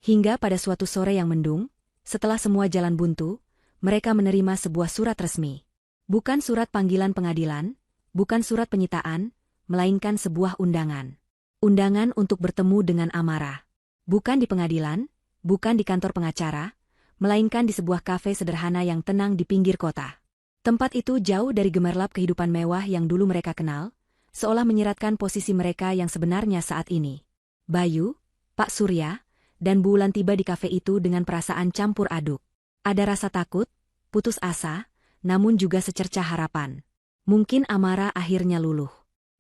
Hingga pada suatu sore yang mendung, setelah semua jalan buntu, mereka menerima sebuah surat resmi. Bukan surat panggilan pengadilan, bukan surat penyitaan, melainkan sebuah undangan. Undangan untuk bertemu dengan Amara. Bukan di pengadilan, bukan di kantor pengacara, melainkan di sebuah kafe sederhana yang tenang di pinggir kota. Tempat itu jauh dari gemerlap kehidupan mewah yang dulu mereka kenal, seolah menyiratkan posisi mereka yang sebenarnya saat ini. Bayu, Pak Surya, dan Bu Wulan tiba di kafe itu dengan perasaan campur aduk. Ada rasa takut, putus asa, namun juga secercah harapan. Mungkin Amara akhirnya luluh.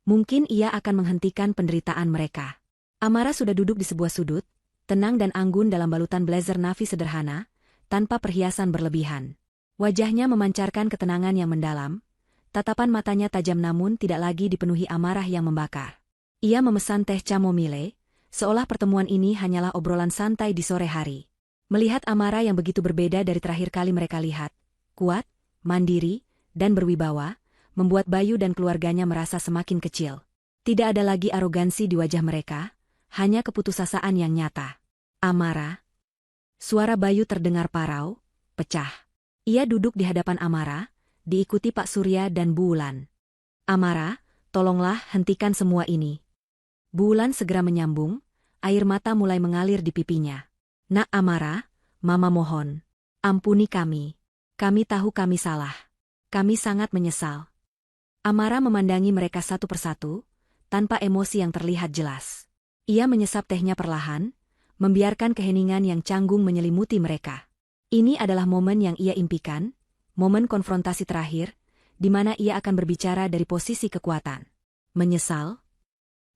Mungkin ia akan menghentikan penderitaan mereka. Amara sudah duduk di sebuah sudut, tenang dan anggun dalam balutan blazer navy sederhana, tanpa perhiasan berlebihan. Wajahnya memancarkan ketenangan yang mendalam, Tatapan matanya tajam namun tidak lagi dipenuhi amarah yang membakar. Ia memesan teh chamomile, seolah pertemuan ini hanyalah obrolan santai di sore hari. Melihat Amara yang begitu berbeda dari terakhir kali mereka lihat, kuat, mandiri, dan berwibawa, membuat Bayu dan keluarganya merasa semakin kecil. Tidak ada lagi arogansi di wajah mereka, hanya keputusasaan yang nyata. Amara. Suara Bayu terdengar parau, pecah. Ia duduk di hadapan Amara, diikuti Pak Surya dan Bu Wulan. Amara, tolonglah hentikan semua ini. Bu Wulan segera menyambung, air mata mulai mengalir di pipinya. Nak Amara, Mama mohon. Ampuni kami. Kami tahu kami salah. Kami sangat menyesal. Amara memandangi mereka satu persatu, tanpa emosi yang terlihat jelas. Ia menyesap tehnya perlahan, membiarkan keheningan yang canggung menyelimuti mereka. Ini adalah momen yang ia impikan, momen konfrontasi terakhir, di mana ia akan berbicara dari posisi kekuatan. Menyesal?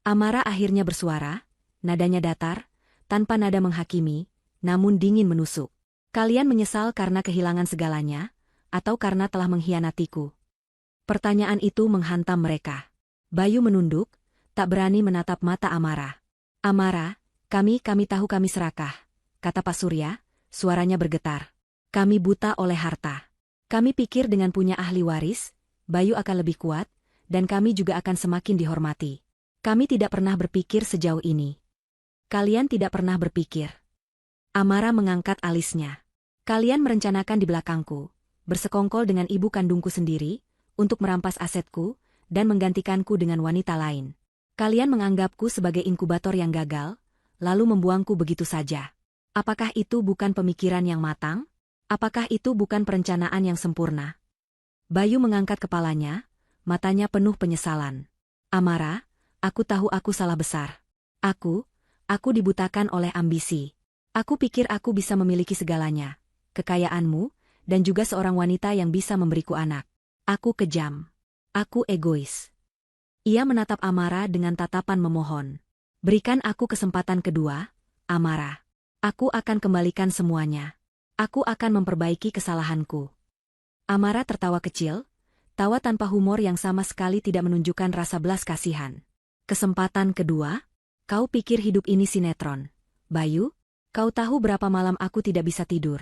Amara akhirnya bersuara, nadanya datar, tanpa nada menghakimi, namun dingin menusuk. Kalian menyesal karena kehilangan segalanya, atau karena telah mengkhianatiku? Pertanyaan itu menghantam mereka. Bayu menunduk, tak berani menatap mata Amara. Amara, kami tahu kami serakah, kata Pak Surya, suaranya bergetar. Kami buta oleh harta. Kami pikir dengan punya ahli waris, Bayu akan lebih kuat, dan kami juga akan semakin dihormati. Kami tidak pernah berpikir sejauh ini. Kalian tidak pernah berpikir. Amara mengangkat alisnya. Kalian merencanakan di belakangku, bersekongkol dengan ibu kandungku sendiri, untuk merampas asetku, dan menggantikanku dengan wanita lain. Kalian menganggapku sebagai inkubator yang gagal, lalu membuangku begitu saja. Apakah itu bukan pemikiran yang matang? Apakah itu bukan perencanaan yang sempurna? Bayu mengangkat kepalanya, matanya penuh penyesalan. Amara, aku tahu aku salah besar. Aku dibutakan oleh ambisi. Aku pikir aku bisa memiliki segalanya, kekayaanmu, dan juga seorang wanita yang bisa memberiku anak. Aku kejam. Aku egois. Ia menatap Amara dengan tatapan memohon. Berikan aku kesempatan kedua, Amara. Aku akan kembalikan semuanya. Aku akan memperbaiki kesalahanku. Amara tertawa kecil, tawa tanpa humor yang sama sekali tidak menunjukkan rasa belas kasihan. Kesempatan kedua? Kau pikir hidup ini sinetron, Bayu? Kau tahu berapa malam aku tidak bisa tidur,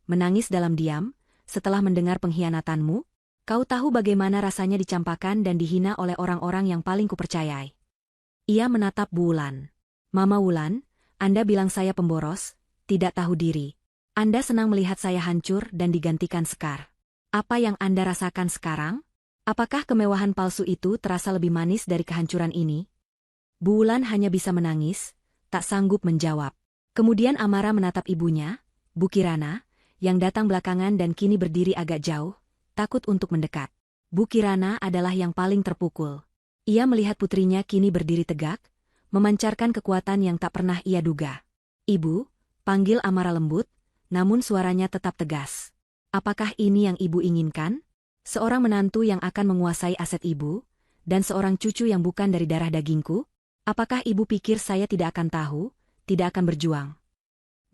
menangis dalam diam, setelah mendengar pengkhianatanmu? Kau tahu bagaimana rasanya dicampakan dan dihina oleh orang-orang yang paling kupercayai? Ia menatap Bu Wulan. Mama Wulan, Anda bilang saya pemboros, tidak tahu diri. Anda senang melihat saya hancur dan digantikan Sekar. Apa yang Anda rasakan sekarang? Apakah kemewahan palsu itu terasa lebih manis dari kehancuran ini? Bu Wulan hanya bisa menangis, tak sanggup menjawab. Kemudian Amara menatap ibunya, Bu Kirana, yang datang belakangan dan kini berdiri agak jauh, takut untuk mendekat. Bu Kirana adalah yang paling terpukul. Ia melihat putrinya kini berdiri tegak, memancarkan kekuatan yang tak pernah ia duga. Ibu, panggil Amara lembut, namun suaranya tetap tegas. Apakah ini yang ibu inginkan? Seorang menantu yang akan menguasai aset ibu, dan seorang cucu yang bukan dari darah dagingku? Apakah ibu pikir saya tidak akan tahu? Tidak akan berjuang.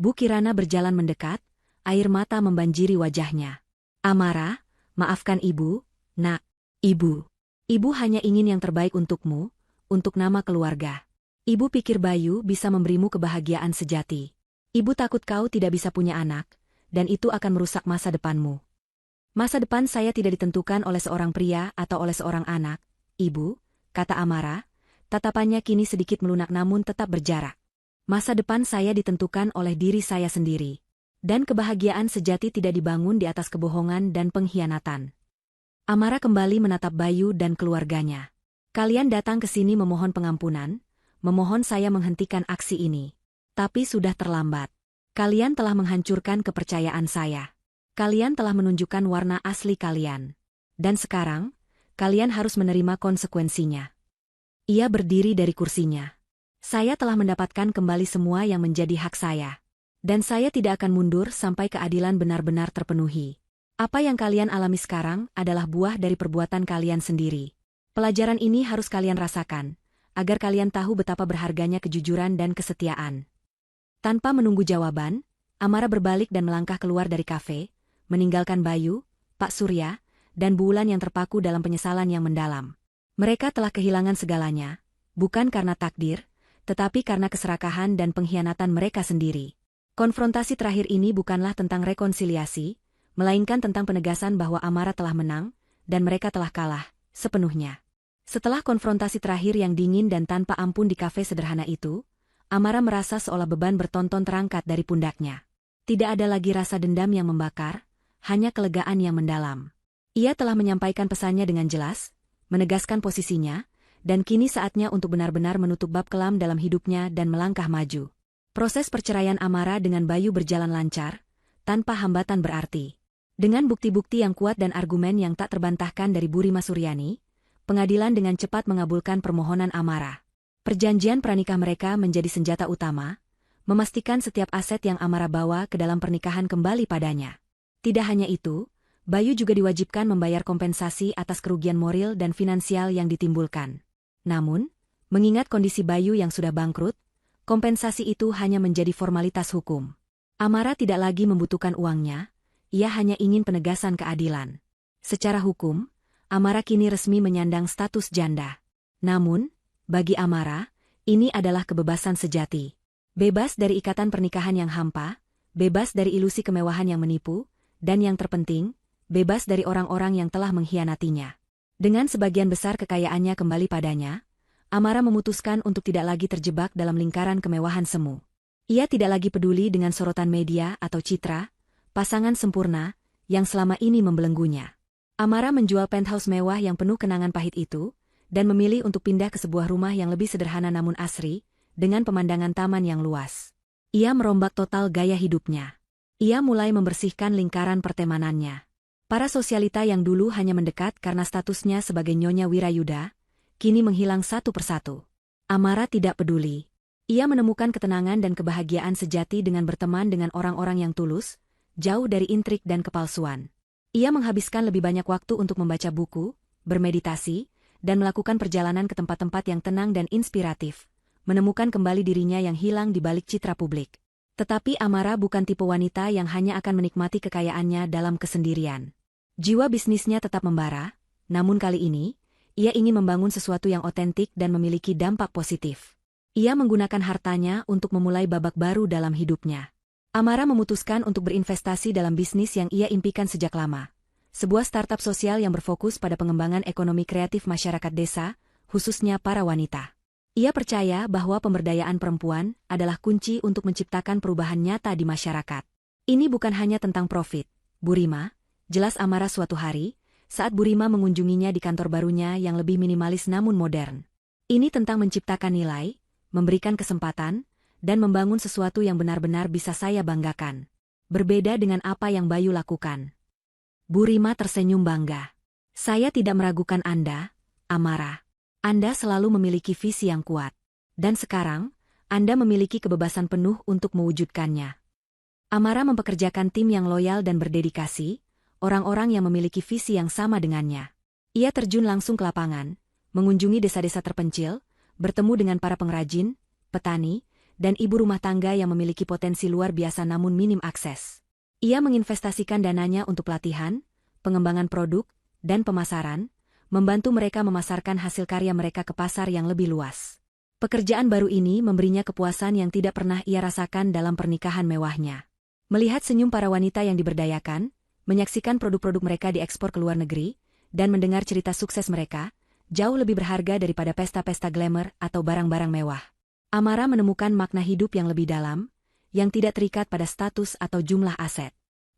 Bu Kirana berjalan mendekat, air mata membanjiri wajahnya. Amara, maafkan ibu, nak. Ibu. Ibu hanya ingin yang terbaik untukmu, untuk nama keluarga. Ibu pikir Bayu bisa memberimu kebahagiaan sejati. Ibu takut kau tidak bisa punya anak, dan itu akan merusak masa depanmu. Masa depan saya tidak ditentukan oleh seorang pria atau oleh seorang anak, ibu, kata Amara, tatapannya kini sedikit melunak namun tetap berjarak. Masa depan saya ditentukan oleh diri saya sendiri. Dan kebahagiaan sejati tidak dibangun di atas kebohongan dan pengkhianatan. Amara kembali menatap Bayu dan keluarganya. Kalian datang ke sini memohon pengampunan, memohon saya menghentikan aksi ini. Tapi sudah terlambat. Kalian telah menghancurkan kepercayaan saya. Kalian telah menunjukkan warna asli kalian. Dan sekarang, kalian harus menerima konsekuensinya. Ia berdiri dari kursinya. Saya telah mendapatkan kembali semua yang menjadi hak saya. Dan saya tidak akan mundur sampai keadilan benar-benar terpenuhi. Apa yang kalian alami sekarang adalah buah dari perbuatan kalian sendiri. Pelajaran ini harus kalian rasakan, agar kalian tahu betapa berharganya kejujuran dan kesetiaan. Tanpa menunggu jawaban, Amara berbalik dan melangkah keluar dari kafe, meninggalkan Bayu, Pak Surya, dan Bu Wulan yang terpaku dalam penyesalan yang mendalam. Mereka telah kehilangan segalanya, bukan karena takdir, tetapi karena keserakahan dan pengkhianatan mereka sendiri. Konfrontasi terakhir ini bukanlah tentang rekonsiliasi, melainkan tentang penegasan bahwa Amara telah menang, dan mereka telah kalah, sepenuhnya. Setelah konfrontasi terakhir yang dingin dan tanpa ampun di kafe sederhana itu, Amara merasa seolah beban bertonton terangkat dari pundaknya. Tidak ada lagi rasa dendam yang membakar, hanya kelegaan yang mendalam. Ia telah menyampaikan pesannya dengan jelas, menegaskan posisinya, dan kini saatnya untuk benar-benar menutup bab kelam dalam hidupnya dan melangkah maju. Proses perceraian Amara dengan Bayu berjalan lancar, tanpa hambatan berarti. Dengan bukti-bukti yang kuat dan argumen yang tak terbantahkan dari Bu Rima Suryani, pengadilan dengan cepat mengabulkan permohonan Amara. Perjanjian pranikah mereka menjadi senjata utama, memastikan setiap aset yang Amara bawa ke dalam pernikahan kembali padanya. Tidak hanya itu, Bayu juga diwajibkan membayar kompensasi atas kerugian moral dan finansial yang ditimbulkan. Namun, mengingat kondisi Bayu yang sudah bangkrut, kompensasi itu hanya menjadi formalitas hukum. Amara tidak lagi membutuhkan uangnya, ia hanya ingin penegasan keadilan. Secara hukum, Amara kini resmi menyandang status janda. Namun, bagi Amara, ini adalah kebebasan sejati. Bebas dari ikatan pernikahan yang hampa, bebas dari ilusi kemewahan yang menipu, dan yang terpenting, bebas dari orang-orang yang telah mengkhianatinya. Dengan sebagian besar kekayaannya kembali padanya, Amara memutuskan untuk tidak lagi terjebak dalam lingkaran kemewahan semu. Ia tidak lagi peduli dengan sorotan media atau citra, pasangan sempurna, yang selama ini membelenggunya. Amara menjual penthouse mewah yang penuh kenangan pahit itu, dan memilih untuk pindah ke sebuah rumah yang lebih sederhana namun asri, dengan pemandangan taman yang luas. Ia merombak total gaya hidupnya. Ia mulai membersihkan lingkaran pertemanannya. Para sosialita yang dulu hanya mendekat karena statusnya sebagai Nyonya Wirayuda, kini menghilang satu persatu. Amara tidak peduli. Ia menemukan ketenangan dan kebahagiaan sejati dengan berteman dengan orang-orang yang tulus, jauh dari intrik dan kepalsuan. Ia menghabiskan lebih banyak waktu untuk membaca buku, bermeditasi, dan melakukan perjalanan ke tempat-tempat yang tenang dan inspiratif, menemukan kembali dirinya yang hilang di balik citra publik. Tetapi Amara bukan tipe wanita yang hanya akan menikmati kekayaannya dalam kesendirian. Jiwa bisnisnya tetap membara, namun kali ini, ia ingin membangun sesuatu yang otentik dan memiliki dampak positif. Ia menggunakan hartanya untuk memulai babak baru dalam hidupnya. Amara memutuskan untuk berinvestasi dalam bisnis yang ia impikan sejak lama. Sebuah startup sosial yang berfokus pada pengembangan ekonomi kreatif masyarakat desa, khususnya para wanita. Ia percaya bahwa pemberdayaan perempuan adalah kunci untuk menciptakan perubahan nyata di masyarakat. Ini bukan hanya tentang profit, Bu Rima, jelas Amara suatu hari, saat Bu Rima mengunjunginya di kantor barunya yang lebih minimalis namun modern. Ini tentang menciptakan nilai, memberikan kesempatan, dan membangun sesuatu yang benar-benar bisa saya banggakan. Berbeda dengan apa yang Bayu lakukan. Bu Rima tersenyum bangga. Saya tidak meragukan Anda, Amara. Anda selalu memiliki visi yang kuat. Dan sekarang, Anda memiliki kebebasan penuh untuk mewujudkannya. Amara mempekerjakan tim yang loyal dan berdedikasi, orang-orang yang memiliki visi yang sama dengannya. Ia terjun langsung ke lapangan, mengunjungi desa-desa terpencil, bertemu dengan para pengrajin, petani, dan ibu rumah tangga yang memiliki potensi luar biasa namun minim akses. Ia menginvestasikan dananya untuk pelatihan, pengembangan produk, dan pemasaran, membantu mereka memasarkan hasil karya mereka ke pasar yang lebih luas. Pekerjaan baru ini memberinya kepuasan yang tidak pernah ia rasakan dalam pernikahan mewahnya. Melihat senyum para wanita yang diberdayakan, menyaksikan produk-produk mereka diekspor ke luar negeri, dan mendengar cerita sukses mereka, jauh lebih berharga daripada pesta-pesta glamour atau barang-barang mewah. Amara menemukan makna hidup yang lebih dalam, yang tidak terikat pada status atau jumlah aset.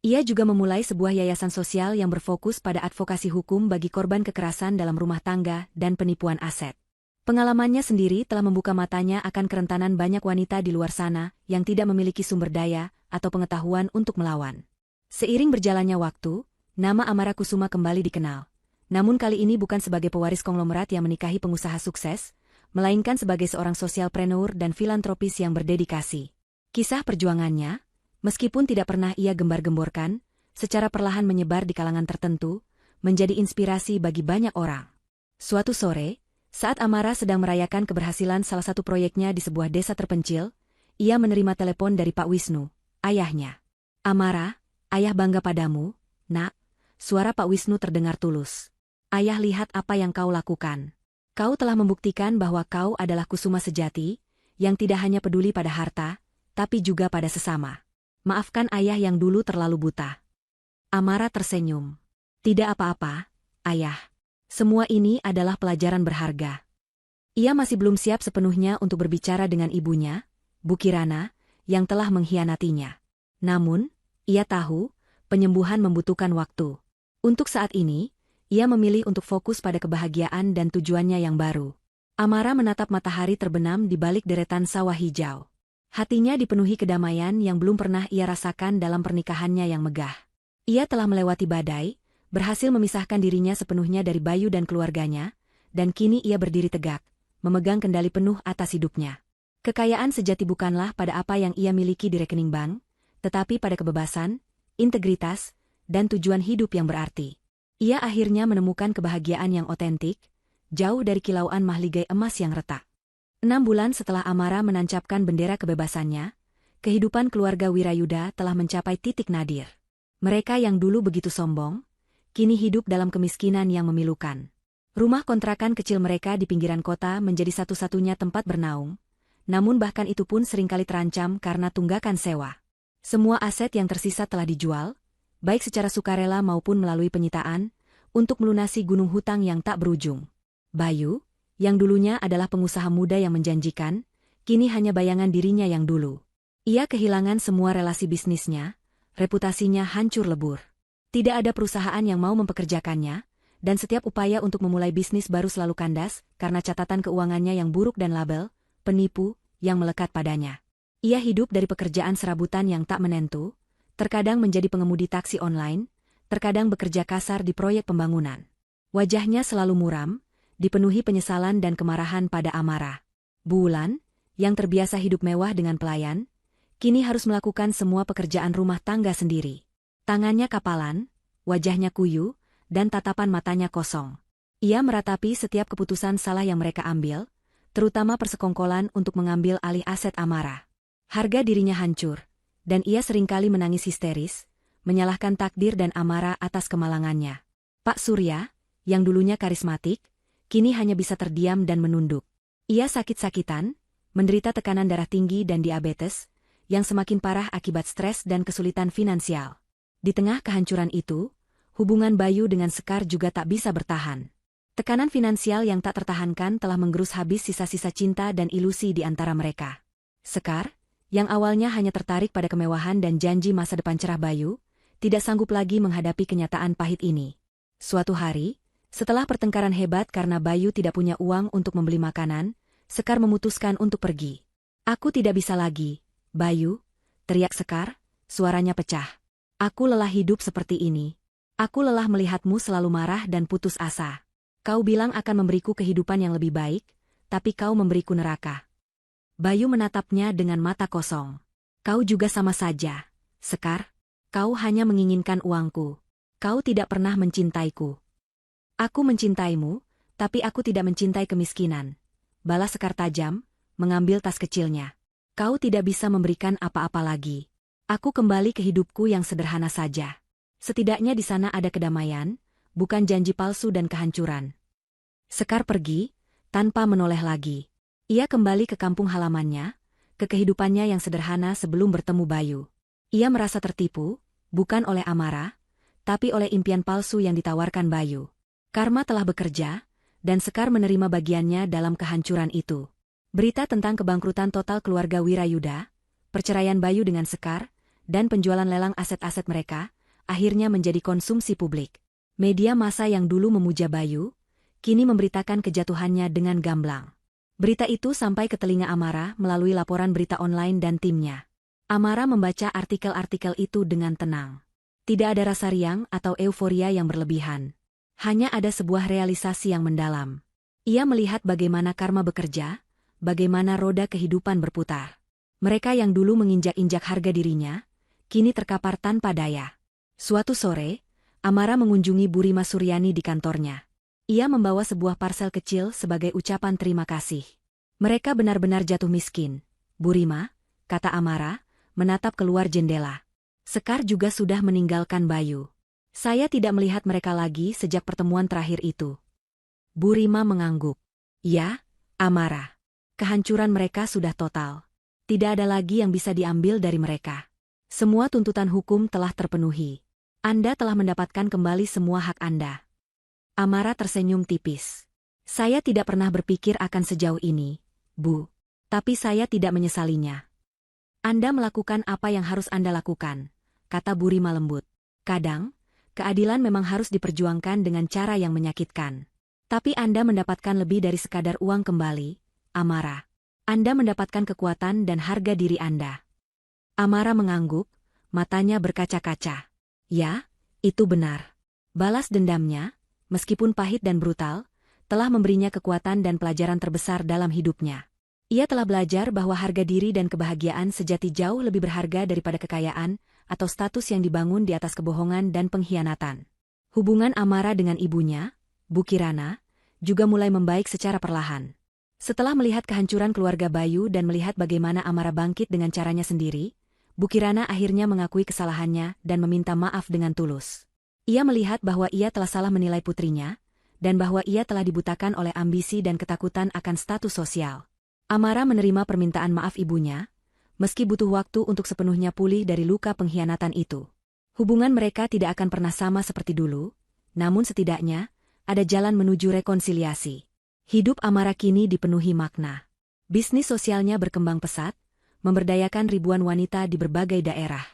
Ia juga memulai sebuah yayasan sosial yang berfokus pada advokasi hukum bagi korban kekerasan dalam rumah tangga dan penipuan aset. Pengalamannya sendiri telah membuka matanya akan kerentanan banyak wanita di luar sana yang tidak memiliki sumber daya atau pengetahuan untuk melawan. Seiring berjalannya waktu, nama Amara Kusuma kembali dikenal. Namun kali ini bukan sebagai pewaris konglomerat yang menikahi pengusaha sukses, melainkan sebagai seorang sosialpreneur dan filantropis yang berdedikasi. Kisah perjuangannya, meskipun tidak pernah ia gembar-gemborkan, secara perlahan menyebar di kalangan tertentu, menjadi inspirasi bagi banyak orang. Suatu sore, saat Amara sedang merayakan keberhasilan salah satu proyeknya di sebuah desa terpencil, ia menerima telepon dari Pak Wisnu, ayahnya. Amara, ayah bangga padamu, nak, suara Pak Wisnu terdengar tulus. Ayah, lihat apa yang kau lakukan. Kau telah membuktikan bahwa kau adalah kusuma sejati, yang tidak hanya peduli pada harta, tapi juga pada sesama. Maafkan ayah yang dulu terlalu buta. Amara tersenyum. Tidak apa-apa, ayah. Semua ini adalah pelajaran berharga. Ia masih belum siap sepenuhnya untuk berbicara dengan ibunya, Bu Kirana, yang telah mengkhianatinya. Namun, ia tahu, penyembuhan membutuhkan waktu. Untuk saat ini, ia memilih untuk fokus pada kebahagiaan dan tujuannya yang baru. Amara menatap matahari terbenam di balik deretan sawah hijau. Hatinya dipenuhi kedamaian yang belum pernah ia rasakan dalam pernikahannya yang megah. Ia telah melewati badai, berhasil memisahkan dirinya sepenuhnya dari Bayu dan keluarganya, dan kini ia berdiri tegak, memegang kendali penuh atas hidupnya. Kekayaan sejati bukanlah pada apa yang ia miliki di rekening bank, tetapi pada kebebasan, integritas, dan tujuan hidup yang berarti. Ia akhirnya menemukan kebahagiaan yang otentik, jauh dari kilauan mahligai emas yang retak. 6 bulan setelah Amara menancapkan bendera kebebasannya, kehidupan keluarga Wirayuda telah mencapai titik nadir. Mereka yang dulu begitu sombong, kini hidup dalam kemiskinan yang memilukan. Rumah kontrakan kecil mereka di pinggiran kota menjadi satu-satunya tempat bernaung, namun bahkan itu pun seringkali terancam karena tunggakan sewa. Semua aset yang tersisa telah dijual, baik secara sukarela maupun melalui penyitaan, untuk melunasi gunung hutang yang tak berujung. Bayu, yang dulunya adalah pengusaha muda yang menjanjikan, kini hanya bayangan dirinya yang dulu. Ia kehilangan semua relasi bisnisnya, reputasinya hancur lebur. Tidak ada perusahaan yang mau mempekerjakannya, dan setiap upaya untuk memulai bisnis baru selalu kandas karena catatan keuangannya yang buruk dan label penipu yang melekat padanya. Ia hidup dari pekerjaan serabutan yang tak menentu, terkadang menjadi pengemudi taksi online, terkadang bekerja kasar di proyek pembangunan. Wajahnya selalu muram, dipenuhi penyesalan dan kemarahan pada Amara. Bu Wulan, yang terbiasa hidup mewah dengan pelayan, kini harus melakukan semua pekerjaan rumah tangga sendiri. Tangannya kapalan, wajahnya kuyu, dan tatapan matanya kosong. Ia meratapi setiap keputusan salah yang mereka ambil, terutama persekongkolan untuk mengambil alih aset Amara. Harga dirinya hancur, dan ia seringkali menangis histeris, menyalahkan takdir dan Amara atas kemalangannya. Pak Surya, yang dulunya karismatik, kini hanya bisa terdiam dan menunduk. Ia sakit-sakitan, menderita tekanan darah tinggi dan diabetes, yang semakin parah akibat stres dan kesulitan finansial. Di tengah kehancuran itu, hubungan Bayu dengan Sekar juga tak bisa bertahan. Tekanan finansial yang tak tertahankan telah menggerus habis sisa-sisa cinta dan ilusi di antara mereka. Sekar, yang awalnya hanya tertarik pada kemewahan dan janji masa depan cerah Bayu, tidak sanggup lagi menghadapi kenyataan pahit ini. Suatu hari, setelah pertengkaran hebat karena Bayu tidak punya uang untuk membeli makanan, Sekar memutuskan untuk pergi. "Aku tidak bisa lagi, Bayu," teriak Sekar, suaranya pecah. "Aku lelah hidup seperti ini. Aku lelah melihatmu selalu marah dan putus asa. Kau bilang akan memberiku kehidupan yang lebih baik, tapi kau memberiku neraka." Bayu menatapnya dengan mata kosong. "Kau juga sama saja, Sekar. Kau hanya menginginkan uangku. Kau tidak pernah mencintaiku." "Aku mencintaimu, tapi aku tidak mencintai kemiskinan," balas Sekar tajam, mengambil tas kecilnya. "Kau tidak bisa memberikan apa-apa lagi. Aku kembali ke hidupku yang sederhana saja. Setidaknya di sana ada kedamaian, bukan janji palsu dan kehancuran." Sekar pergi, tanpa menoleh lagi. Ia kembali ke kampung halamannya, ke kehidupannya yang sederhana sebelum bertemu Bayu. Ia merasa tertipu, bukan oleh Amara, tapi oleh impian palsu yang ditawarkan Bayu. Karma telah bekerja, dan Sekar menerima bagiannya dalam kehancuran itu. Berita tentang kebangkrutan total keluarga Wirayuda, perceraian Bayu dengan Sekar, dan penjualan lelang aset-aset mereka, akhirnya menjadi konsumsi publik. Media massa yang dulu memuja Bayu, kini memberitakan kejatuhannya dengan gamblang. Berita itu sampai ke telinga Amara melalui laporan berita online dan timnya. Amara membaca artikel-artikel itu dengan tenang. Tidak ada rasa riang atau euforia yang berlebihan. Hanya ada sebuah realisasi yang mendalam. Ia melihat bagaimana karma bekerja, bagaimana roda kehidupan berputar. Mereka yang dulu menginjak-injak harga dirinya, kini terkapar tanpa daya. Suatu sore, Amara mengunjungi Bu Rima Suryani di kantornya. Ia membawa sebuah parsel kecil sebagai ucapan terima kasih. "Mereka benar-benar jatuh miskin, Bu Rima," kata Amara, menatap keluar jendela. "Sekar juga sudah meninggalkan Bayu. Saya tidak melihat mereka lagi sejak pertemuan terakhir itu. Bu Rima mengangguk. Ya, Amara. Kehancuran mereka sudah total. Tidak ada lagi yang bisa diambil dari mereka. Semua tuntutan hukum telah terpenuhi. Anda telah mendapatkan kembali semua hak Anda. Amara tersenyum tipis. Saya tidak pernah berpikir akan sejauh ini, Bu. Tapi saya tidak menyesalinya. Anda melakukan apa yang harus Anda lakukan, kata Bu Rima lembut. Kadang, keadilan memang harus diperjuangkan dengan cara yang menyakitkan. Tapi Anda mendapatkan lebih dari sekadar uang kembali, Amara. Anda mendapatkan kekuatan dan harga diri Anda. Amara mengangguk, matanya berkaca-kaca. Ya, itu benar. Balas dendamnya, meskipun pahit dan brutal, telah memberinya kekuatan dan pelajaran terbesar dalam hidupnya. Ia telah belajar bahwa harga diri dan kebahagiaan sejati jauh lebih berharga daripada kekayaan atau status yang dibangun di atas kebohongan dan pengkhianatan. Hubungan Amara dengan ibunya, Bu Kirana, juga mulai membaik secara perlahan. Setelah melihat kehancuran keluarga Bayu dan melihat bagaimana Amara bangkit dengan caranya sendiri, Bu Kirana akhirnya mengakui kesalahannya dan meminta maaf dengan tulus. Ia melihat bahwa ia telah salah menilai putrinya, dan bahwa ia telah dibutakan oleh ambisi dan ketakutan akan status sosial. Amara menerima permintaan maaf ibunya, meski butuh waktu untuk sepenuhnya pulih dari luka pengkhianatan itu. Hubungan mereka tidak akan pernah sama seperti dulu, namun setidaknya, ada jalan menuju rekonsiliasi. Hidup Amara kini dipenuhi makna. Bisnis sosialnya berkembang pesat, memberdayakan ribuan wanita di berbagai daerah.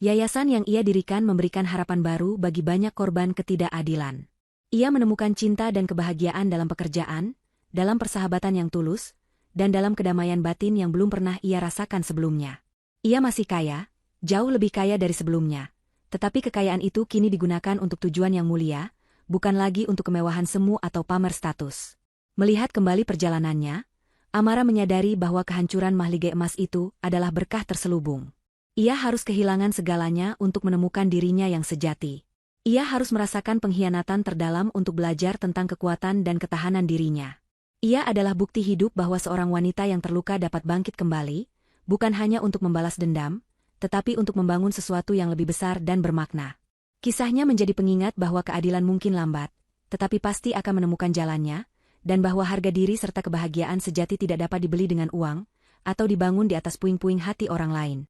Yayasan yang ia dirikan memberikan harapan baru bagi banyak korban ketidakadilan. Ia menemukan cinta dan kebahagiaan dalam pekerjaan, dalam persahabatan yang tulus, dan dalam kedamaian batin yang belum pernah ia rasakan sebelumnya. Ia masih kaya, jauh lebih kaya dari sebelumnya, tetapi kekayaan itu kini digunakan untuk tujuan yang mulia, bukan lagi untuk kemewahan semu atau pamer status. Melihat kembali perjalanannya, Amara menyadari bahwa kehancuran mahligai emas itu adalah berkah terselubung. Ia harus kehilangan segalanya untuk menemukan dirinya yang sejati. Ia harus merasakan pengkhianatan terdalam untuk belajar tentang kekuatan dan ketahanan dirinya. Ia adalah bukti hidup bahwa seorang wanita yang terluka dapat bangkit kembali, bukan hanya untuk membalas dendam, tetapi untuk membangun sesuatu yang lebih besar dan bermakna. Kisahnya menjadi pengingat bahwa keadilan mungkin lambat, tetapi pasti akan menemukan jalannya, dan bahwa harga diri serta kebahagiaan sejati tidak dapat dibeli dengan uang, atau dibangun di atas puing-puing hati orang lain.